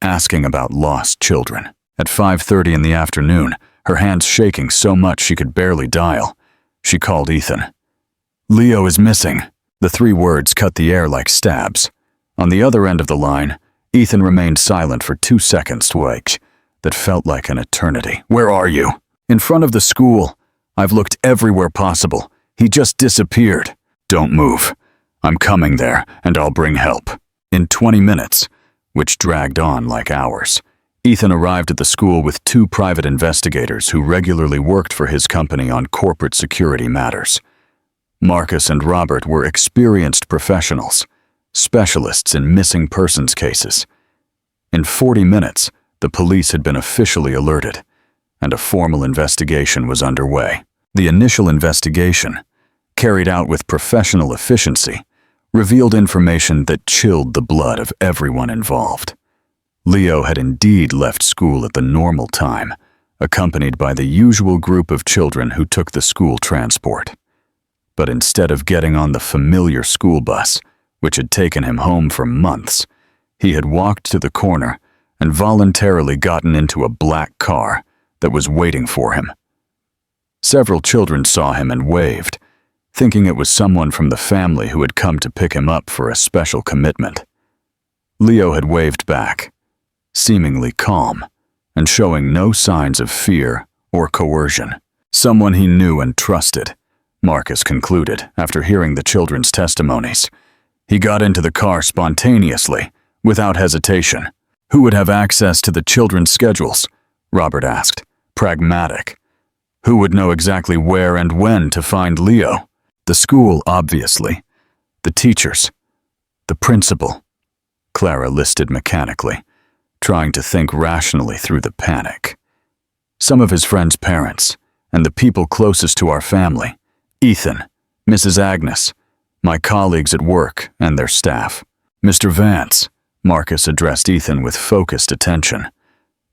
asking about lost children. At 5:30 in the afternoon, her hands shaking so much she could barely dial, she called Ethan. "Leo is missing." The 3 words cut the air like stabs. On the other end of the line, Ethan remained silent for 2 seconds that felt like an eternity. "Where are you?" "In front of the school. I've looked everywhere possible. He just disappeared." "Don't move. I'm coming there, and I'll bring help." In 20 minutes, which dragged on like hours, Ethan arrived at the school with 2 private investigators who regularly worked for his company on corporate security matters. Marcus and Robert were experienced professionals, specialists in missing persons cases. In 40 minutes, the police had been officially alerted, and a formal investigation was underway. The initial investigation, carried out with professional efficiency, revealed information that chilled the blood of everyone involved. Leo had indeed left school at the normal time, accompanied by the usual group of children who took the school transport. But instead of getting on the familiar school bus, which had taken him home for months, he had walked to the corner and voluntarily gotten into a black car that was waiting for him. Several children saw him and waved, thinking it was someone from the family who had come to pick him up for a special commitment. Leo had waved back, seemingly calm, and showing no signs of fear or coercion. Someone he knew and trusted, Marcus concluded after hearing the children's testimonies. He got into the car spontaneously, without hesitation. "Who would have access to the children's schedules?" Robert asked, pragmatic. "Who would know exactly where and when to find Leo?" "The school, obviously. The teachers. The principal," Clara listed mechanically, trying to think rationally through the panic. "Some of his friends' parents, and the people closest to our family. Ethan, Mrs. Agnes, my colleagues at work and their staff. Mr. Vance," Marcus addressed Ethan with focused attention.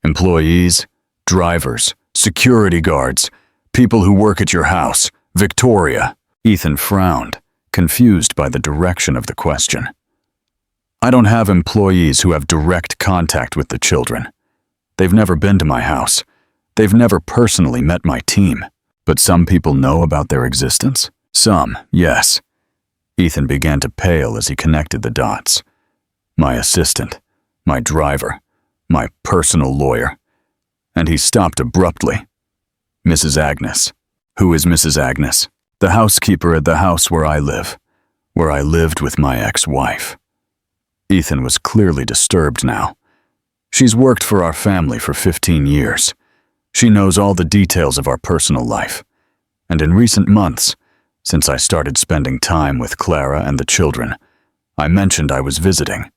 "Employees, drivers, security guards, people who work at your house, Victoria." Ethan frowned, confused by the direction of the question. "I don't have employees who have direct contact with the children. They've never been to my house. They've never personally met my team. But some people know about their existence?" "Some, yes." Ethan began to pale as he connected the dots. "My assistant, my driver, my personal lawyer." And he stopped abruptly. "Mrs. Agnes." "Who is Mrs. Agnes?" "The housekeeper at the house where I live, where I lived with my ex-wife." Ethan was clearly disturbed now. "She's worked for our family for 15 years. She knows all the details of our personal life. And in recent months, since I started spending time with Clara and the children, I mentioned I was visiting,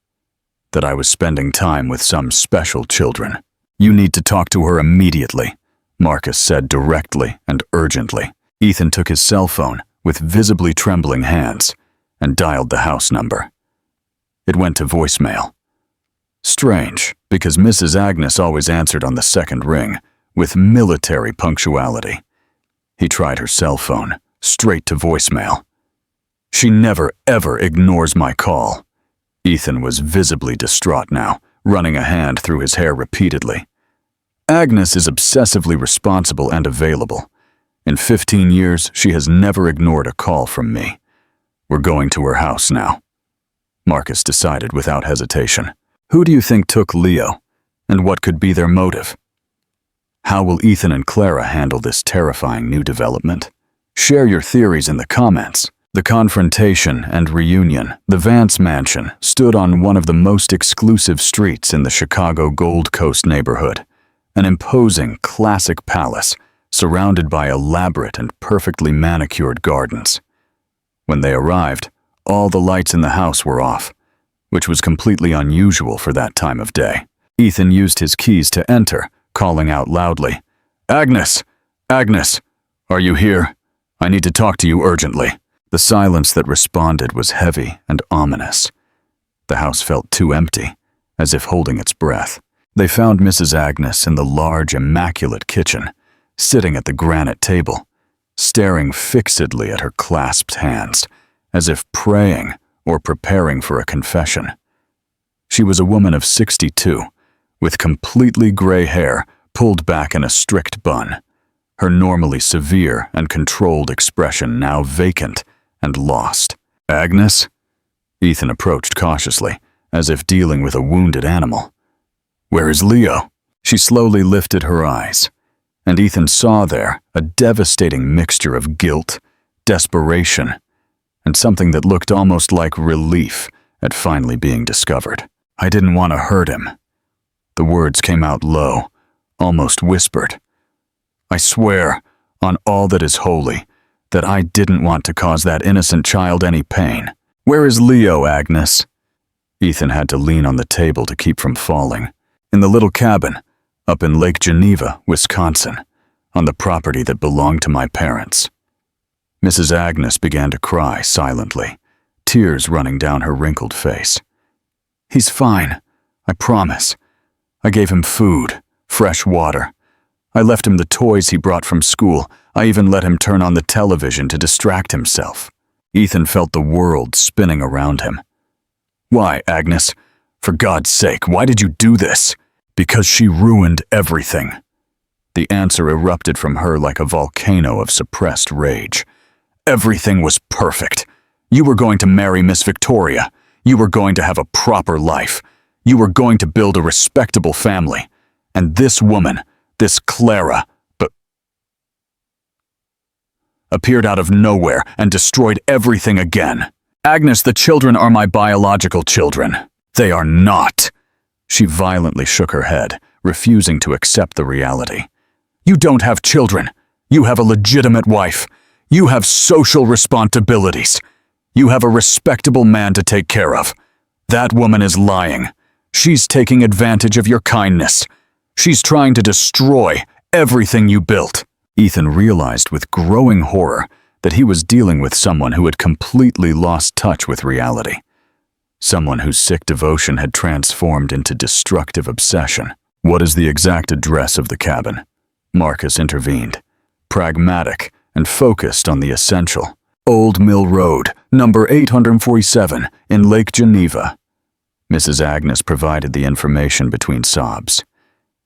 that I was spending time with some special children." "You need to talk to her immediately," Marcus said directly and urgently. Ethan took his cell phone with visibly trembling hands and dialed the house number. It went to voicemail. Strange, because Mrs. Agnes always answered on the second ring, with military punctuality. He tried her cell phone, straight to voicemail. "She never, ever ignores my call." Ethan was visibly distraught now, running a hand through his hair repeatedly. "Agnes is obsessively responsible and available. In 15 years, she has never ignored a call from me. We're going to her house now." Marcus decided without hesitation. "Who do you think took Leo, and what could be their motive? How will Ethan and Clara handle this terrifying new development?" Share your theories in the comments. The confrontation and reunion. The Vance mansion stood on one of the most exclusive streets in the Chicago Gold Coast neighborhood. An imposing, classic palace surrounded by elaborate and perfectly manicured gardens. When they arrived, all the lights in the house were off, which was completely unusual for that time of day. Ethan used his keys to enter, calling out loudly, "Agnes! Agnes! Are you here? I need to talk to you urgently." The silence that responded was heavy and ominous. The house felt too empty, as if holding its breath. They found Mrs. Agnes in the large, immaculate kitchen, sitting at the granite table, staring fixedly at her clasped hands, as if praying or preparing for a confession. She was a woman of 62, with completely gray hair pulled back in a strict bun, her normally severe and controlled expression now vacant and lost. "Agnes?" Ethan approached cautiously, as if dealing with a wounded animal. "Where is Leo?" She slowly lifted her eyes, and Ethan saw there a devastating mixture of guilt, desperation, and something that looked almost like relief at finally being discovered. "I didn't want to hurt him." The words came out low, almost whispered. "I swear, on all that is holy, that I didn't want to cause that innocent child any pain. Where is Leo, Agnes?" Ethan had to lean on the table to keep from falling. "In the little cabin, up in Lake Geneva, Wisconsin, on the property that belonged to my parents." Mrs. Agnes began to cry silently, tears running down her wrinkled face. "He's fine, I promise. I gave him food, fresh water. I left him the toys he brought from school. I even let him turn on the television to distract himself." Ethan felt the world spinning around him. "Why, Agnes? For God's sake, why did you do this?" "Because she ruined everything." The answer erupted from her like a volcano of suppressed rage. "Everything was perfect. You were going to marry Miss Victoria. You were going to have a proper life. You were going to build a respectable family. And this woman, this Clara, appeared out of nowhere and destroyed everything again. Agnes, the children are my biological children. They are not." She violently shook her head, refusing to accept the reality. "You don't have children. You have a legitimate wife. You have social responsibilities. You have a respectable man to take care of. That woman is lying. She's taking advantage of your kindness. She's trying to destroy everything you built." Ethan realized with growing horror that he was dealing with someone who had completely lost touch with reality. Someone whose sick devotion had transformed into destructive obsession. "What is the exact address of the cabin?" Marcus intervened, pragmatic and focused on the essential. "Old Mill Road, number 847, in Lake Geneva." Mrs. Agnes provided the information between sobs.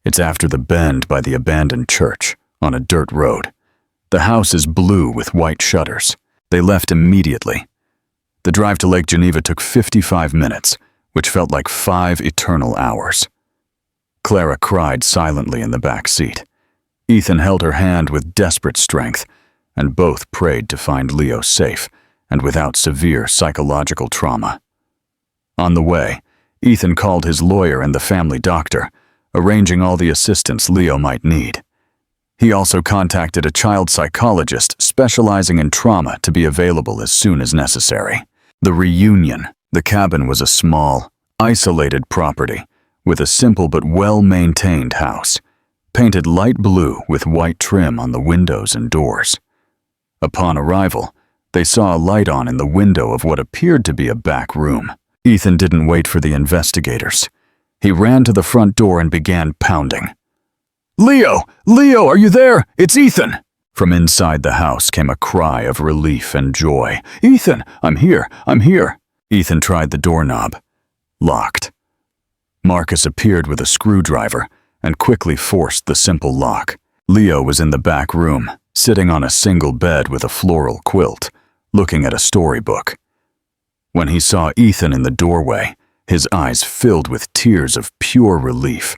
"It's after the bend by the abandoned church, on a dirt road. The house is blue with white shutters." They left immediately. The drive to Lake Geneva took 55 minutes, which felt like 5 eternal hours. Clara cried silently in the back seat. Ethan held her hand with desperate strength, and both prayed to find Leo safe and without severe psychological trauma. On the way, Ethan called his lawyer and the family doctor, arranging all the assistance Leo might need. He also contacted a child psychologist specializing in trauma to be available as soon as necessary. The reunion. The cabin was a small, isolated property with a simple but well-maintained house, painted light blue with white trim on the windows and doors. Upon arrival, they saw a light on in the window of what appeared to be a back room. Ethan didn't wait for the investigators. He ran to the front door and began pounding. "Leo! Leo, are you there? It's Ethan!" From inside the house came a cry of relief and joy. "Ethan, I'm here, I'm here." Ethan tried the doorknob. Locked. Marcus appeared with a screwdriver and quickly forced the simple lock. Leo was in the back room, sitting on a single bed with a floral quilt, looking at a storybook. When he saw Ethan in the doorway, his eyes filled with tears of pure relief,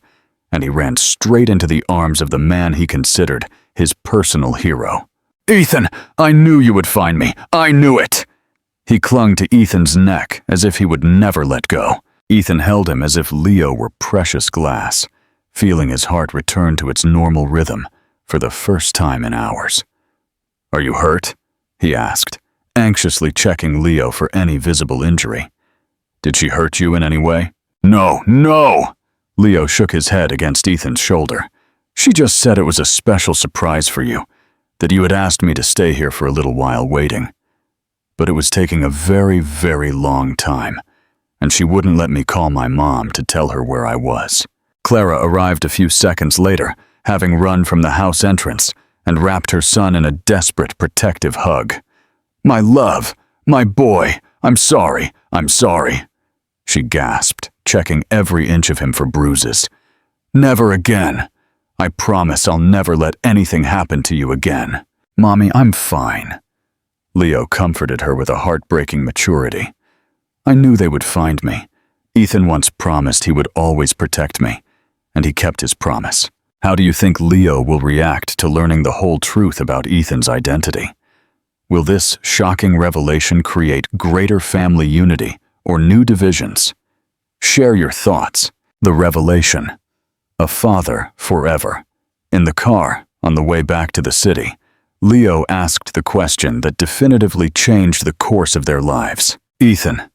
and he ran straight into the arms of the man he considered his personal hero. Ethan, I knew you would find me. I knew it. He clung to Ethan's neck as if he would never let go. Ethan held him as if Leo were precious glass, feeling his heart return to its normal rhythm for the first time in hours. Are you hurt? He asked, anxiously checking Leo for any visible injury. Did she hurt you in any way? No, no! Leo shook his head against Ethan's shoulder. She just said it was a special surprise for you, that you had asked me to stay here for a little while waiting. But it was taking a very, very long time, and she wouldn't let me call my mom to tell her where I was. Clara arrived a few seconds later, having run from the house entrance, and wrapped her son in a desperate, protective hug. My love, my boy, I'm sorry, she gasped, checking every inch of him for bruises. Never again. I promise I'll never let anything happen to you again. Mommy, I'm fine. Leo comforted her with a heartbreaking maturity. I knew they would find me. Ethan once promised he would always protect me, and he kept his promise. How do you think Leo will react to learning the whole truth about Ethan's identity? Will this shocking revelation create greater family unity or new divisions? Share your thoughts. The revelation. A father forever. In the car, on the way back to the city, Leo asked the question that definitively changed the course of their lives. Ethan,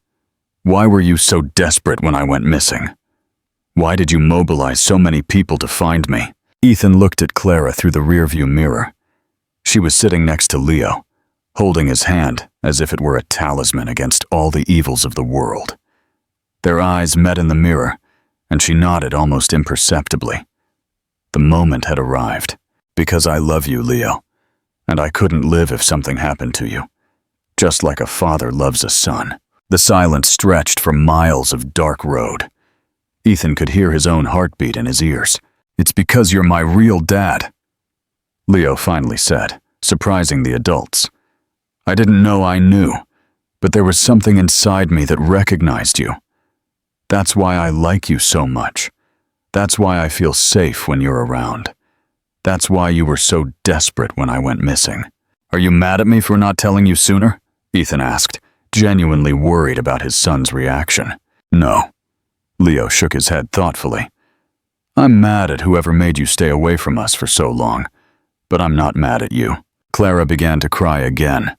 why were you so desperate when I went missing? Why did you mobilize so many people to find me? Ethan looked at Clara through the rearview mirror. She was sitting next to Leo, holding his hand as if it were a talisman against all the evils of the world. Their eyes met in the mirror, and she nodded almost imperceptibly. The moment had arrived. Because I love you, Leo, and I couldn't live if something happened to you. Just like a father loves a son. The silence stretched for miles of dark road. Ethan could hear his own heartbeat in his ears. It's because you're my real dad, Leo finally said, surprising the adults. I didn't know I knew, but there was something inside me that recognized you. That's why I like you so much. That's why I feel safe when you're around. That's why you were so desperate when I went missing. Are you mad at me for not telling you sooner? Ethan asked, genuinely worried about his son's reaction. No. Leo shook his head thoughtfully. I'm mad at whoever made you stay away from us for so long, but I'm not mad at you. Clara began to cry again,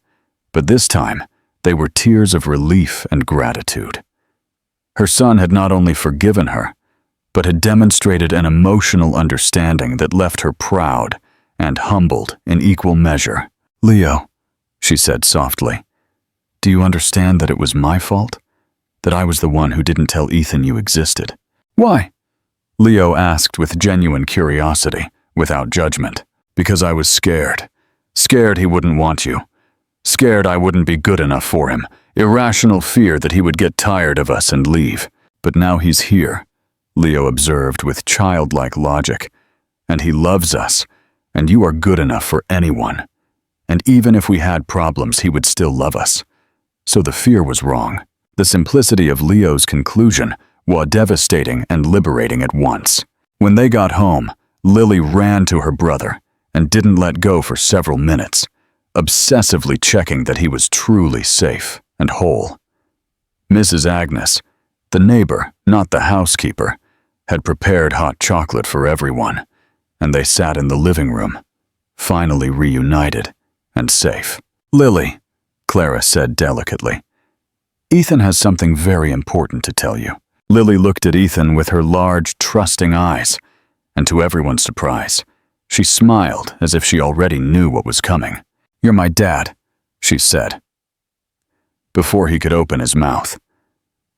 but this time they were tears of relief and gratitude. Her son had not only forgiven her, but had demonstrated an emotional understanding that left her proud and humbled in equal measure. Leo, she said softly, do you understand that it was my fault? That I was the one who didn't tell Ethan you existed? Why? Leo asked with genuine curiosity, without judgment. Because I was scared. Scared he wouldn't want you. Scared I wouldn't be good enough for him. Irrational fear that he would get tired of us and leave. But now he's here, Leo observed with childlike logic. And he loves us, and you are good enough for anyone. And even if we had problems, he would still love us. So the fear was wrong. The simplicity of Leo's conclusion was devastating and liberating at once. When they got home, Lily ran to her brother and didn't let go for several minutes, obsessively checking that he was truly safe and whole. Mrs. Agnes, the neighbor, not the housekeeper, had prepared hot chocolate for everyone, and they sat in the living room, finally reunited and safe. Lily, Clara said delicately, Ethan has something very important to tell you. Lily looked at Ethan with her large, trusting eyes, and to everyone's surprise, she smiled as if she already knew what was coming. You're my dad, she said. Before he could open his mouth,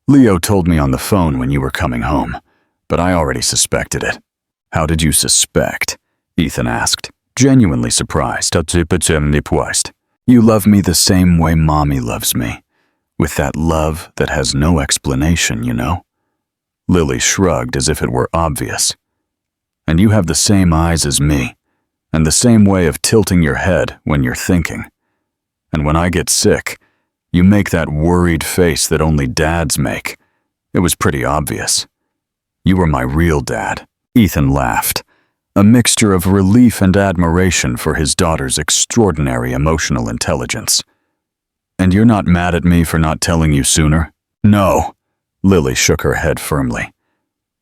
Leo told me on the phone when you were coming home, but I already suspected it. How did you suspect? Ethan asked, genuinely surprised. You love me the same way Mommy loves me, with that love that has no explanation, you know? Lily shrugged as if it were obvious. And you have the same eyes as me, and the same way of tilting your head when you're thinking. And when I get sick, you make that worried face that only dads make. It was pretty obvious. You were my real dad. Ethan laughed. a mixture of relief and admiration for his daughter's extraordinary emotional intelligence. "And you're not mad at me for not telling you sooner?" "No," Lily shook her head firmly.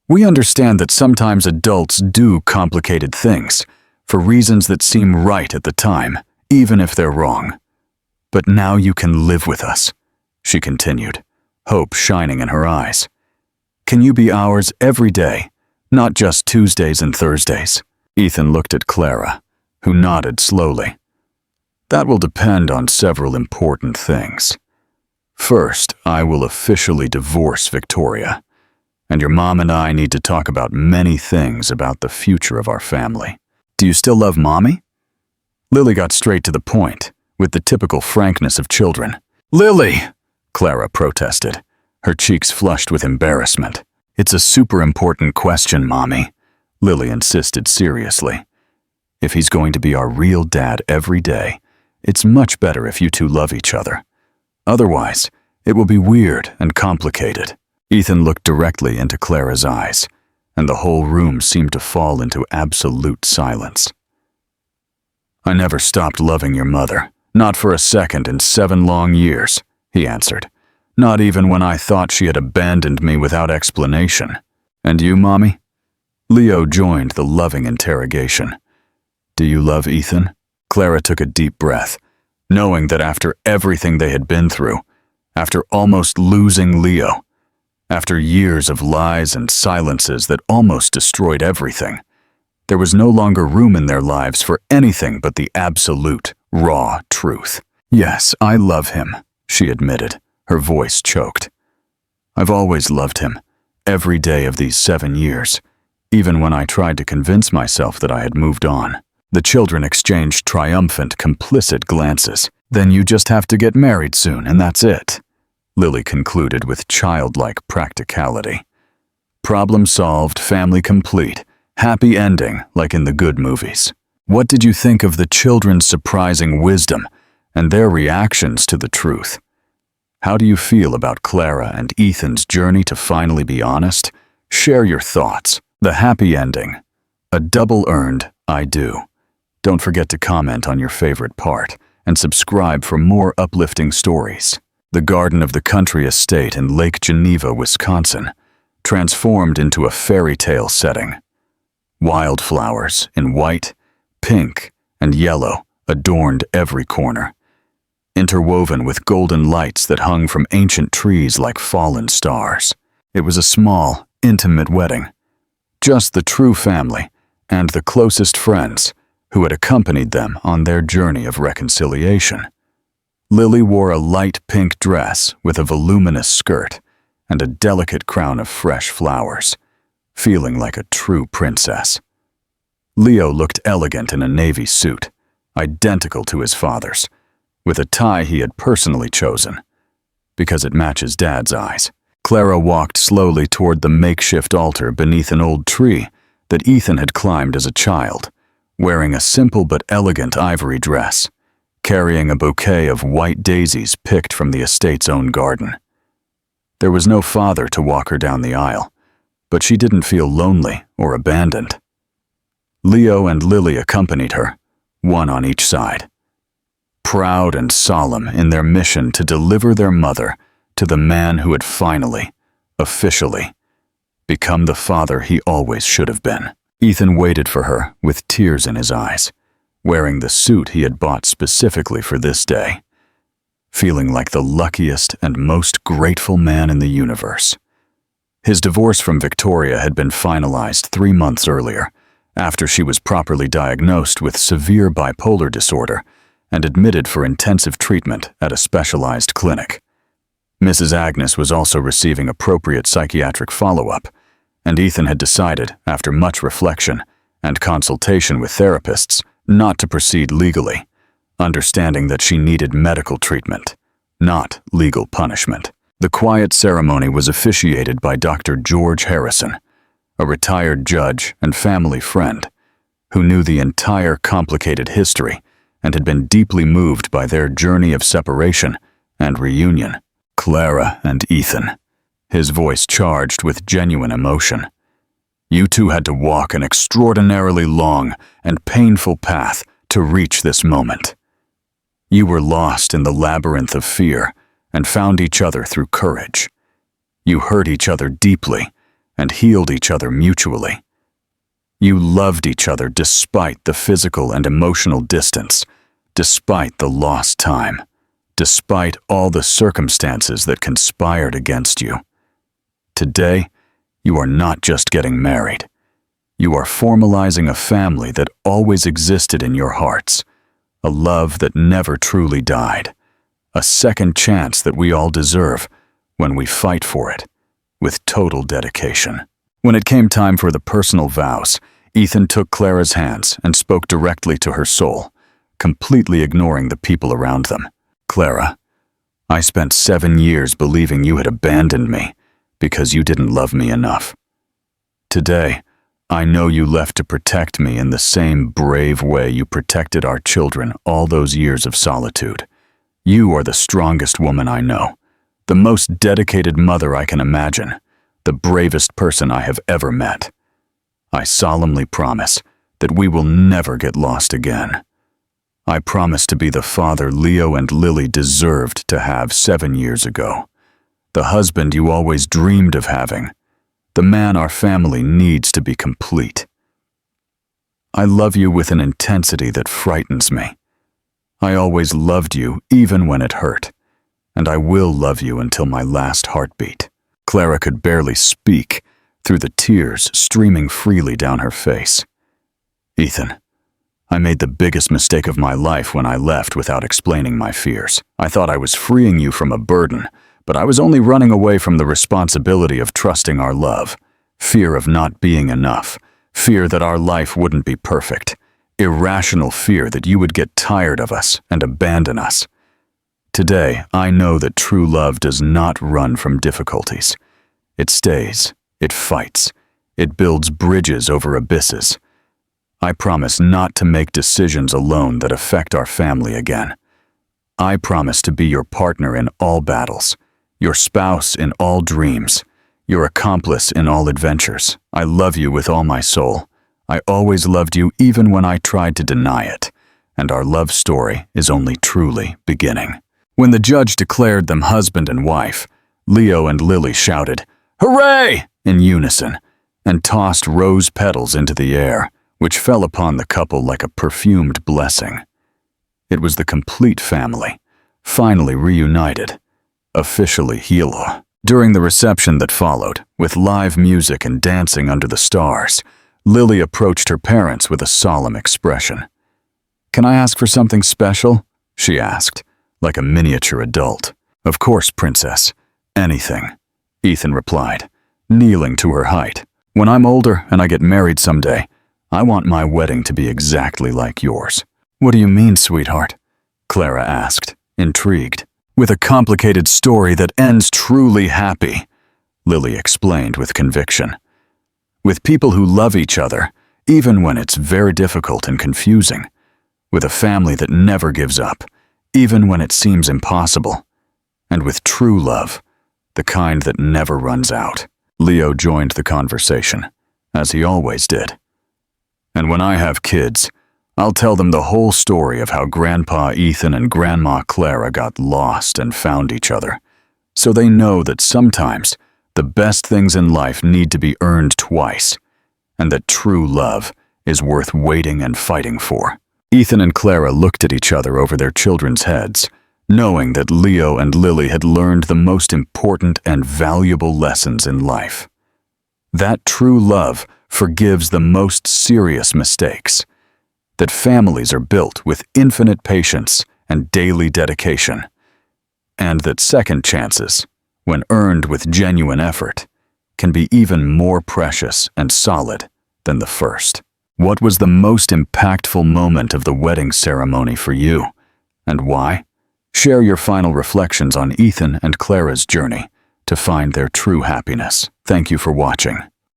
"We understand that sometimes adults do complicated things for reasons that seem right at the time, even if they're wrong. But now you can live with us," she continued, hope shining in her eyes. "Can you be ours every day, not just Tuesdays and Thursdays?" Ethan looked at Clara, who nodded slowly. "That will depend on several important things. First, I will officially divorce Victoria, and your mom and I need to talk about many things about the future of our family. Do you still love Mommy?" Lily got straight to the point, with the typical frankness of children. "Lily!" Clara protested, her cheeks flushed with embarrassment. "It's a super important question, Mommy," Lily insisted seriously. "If he's going to be our real dad every day, it's much better if you two love each other. Otherwise, it will be weird and complicated." Ethan looked directly into Clara's eyes, and the whole room seemed to fall into absolute silence. "I never stopped loving your mother, not for a second in 7 long years," he answered. "Not even when I thought she had abandoned me without explanation. And you, Mommy?" Leo joined the loving interrogation. "Do you love Ethan?" Clara took a deep breath, knowing that after everything they had been through, after almost losing Leo, after years of lies and silences that almost destroyed everything, there was no longer room in their lives for anything but the absolute, raw truth. "Yes, I love him," she admitted, her voice choked. "I've always loved him, every day of these 7 years, even when I tried to convince myself that I had moved on." The children exchanged triumphant, complicit glances. "Then you just have to get married soon, and that's it," Lily concluded with childlike practicality. "Problem solved, family complete, happy ending like in the good movies." What did you think of the children's surprising wisdom and their reactions to the truth? How do you feel about Clara and Ethan's journey to finally be honest? Share your thoughts. The happy ending. A double-earned I do. Don't forget to comment on your favorite part and subscribe for more uplifting stories. The Garden of the Country Estate in Lake Geneva, Wisconsin, transformed into a fairy tale setting. Wildflowers in white, pink, and yellow adorned every corner, interwoven with golden lights that hung from ancient trees like fallen stars. It was a small, intimate wedding. Just the true family and the closest friends who had accompanied them on their journey of reconciliation. Lily wore a light pink dress with a voluminous skirt and a delicate crown of fresh flowers, feeling like a true princess. Leo looked elegant in a navy suit, identical to his father's, with a tie he had personally chosen, because it matches Dad's eyes. Clara walked slowly toward the makeshift altar beneath an old tree that Ethan had climbed as a child, wearing a simple but elegant ivory dress, carrying a bouquet of white daisies picked from the estate's own garden. There was no father to walk her down the aisle, but she didn't feel lonely or abandoned. Leo and Lily accompanied her, one on each side, proud and solemn in their mission to deliver their mother to the man who had finally, officially, become the father he always should have been. Ethan waited for her with tears in his eyes, wearing the suit he had bought specifically for this day, feeling like the luckiest and most grateful man in the universe. His divorce from Victoria had been finalized 3 months earlier, after she was properly diagnosed with severe bipolar disorder and admitted for intensive treatment at a specialized clinic. Mrs. Agnes was also receiving appropriate psychiatric follow-up, and Ethan had decided, after much reflection and consultation with therapists, not to proceed legally, understanding that she needed medical treatment, not legal punishment. The quiet ceremony was officiated by Dr. George Harrison, a retired judge and family friend who knew the entire complicated history and had been deeply moved by their journey of separation and reunion. Clara and Ethan, his voice charged with genuine emotion. You two had to walk an extraordinarily long and painful path to reach this moment. You were lost in the labyrinth of fear and found each other through courage. You hurt each other deeply and healed each other mutually. You loved each other despite the physical and emotional distance, despite the lost time, despite all the circumstances that conspired against you. Today, you are not just getting married. You are formalizing a family that always existed in your hearts, a love that never truly died, a second chance that we all deserve when we fight for it with total dedication. When it came time for the personal vows, Ethan took Clara's hands and spoke directly to her soul, completely ignoring the people around them. Clara, I spent 7 years believing you had abandoned me because you didn't love me enough. Today, I know you left to protect me in the same brave way you protected our children all those years of solitude. You are the strongest woman I know, the most dedicated mother I can imagine, the bravest person I have ever met. I solemnly promise that we will never get lost again. I promise to be the father Leo and Lily deserved to have 7 years ago, the husband you always dreamed of having, the man our family needs to be complete. I love you with an intensity that frightens me. I always loved you even when it hurt, and I will love you until my last heartbeat. Clara could barely speak through the tears streaming freely down her face. Ethan, I made the biggest mistake of my life when I left without explaining my fears. I thought I was freeing you from a burden, but I was only running away from the responsibility of trusting our love, fear of not being enough, fear that our life wouldn't be perfect, irrational fear that you would get tired of us and abandon us. Today, I know that true love does not run from difficulties. It stays, it fights, it builds bridges over abysses. I promise not to make decisions alone that affect our family again. I promise to be your partner in all battles, your spouse in all dreams, your accomplice in all adventures. I love you with all my soul. I always loved you even when I tried to deny it, and our love story is only truly beginning. When the judge declared them husband and wife, Leo and Lily shouted, "Hooray!" in unison, and tossed rose petals into the air, which fell upon the couple like a perfumed blessing. It was the complete family, finally reunited, officially Hilo. During the reception that followed, with live music and dancing under the stars, Lily approached her parents with a solemn expression. "Can I ask for something special?" she asked, like a miniature adult. "Of course, princess. Anything," Ethan replied, kneeling to her height. "When I'm older and I get married someday, I want my wedding to be exactly like yours." "What do you mean, sweetheart?" Clara asked, intrigued. "With a complicated story that ends truly happy," Lily explained with conviction. "With people who love each other, even when it's very difficult and confusing. With a family that never gives up, even when it seems impossible. And with true love, the kind that never runs out." Leo joined the conversation, as he always did. "And when I have kids, I'll tell them the whole story of how Grandpa Ethan and Grandma Clara got lost and found each other, so they know that sometimes the best things in life need to be earned twice, and that true love is worth waiting and fighting for." Ethan and Clara looked at each other over their children's heads, knowing that Leo and Lily had learned the most important and valuable lessons in life. That true love forgives the most serious mistakes, that families are built with infinite patience and daily dedication, and that second chances, when earned with genuine effort, can be even more precious and solid than the first. What was the most impactful moment of the wedding ceremony for you, and why? Share your final reflections on Ethan and Clara's journey to find their true happiness. Thank you for watching.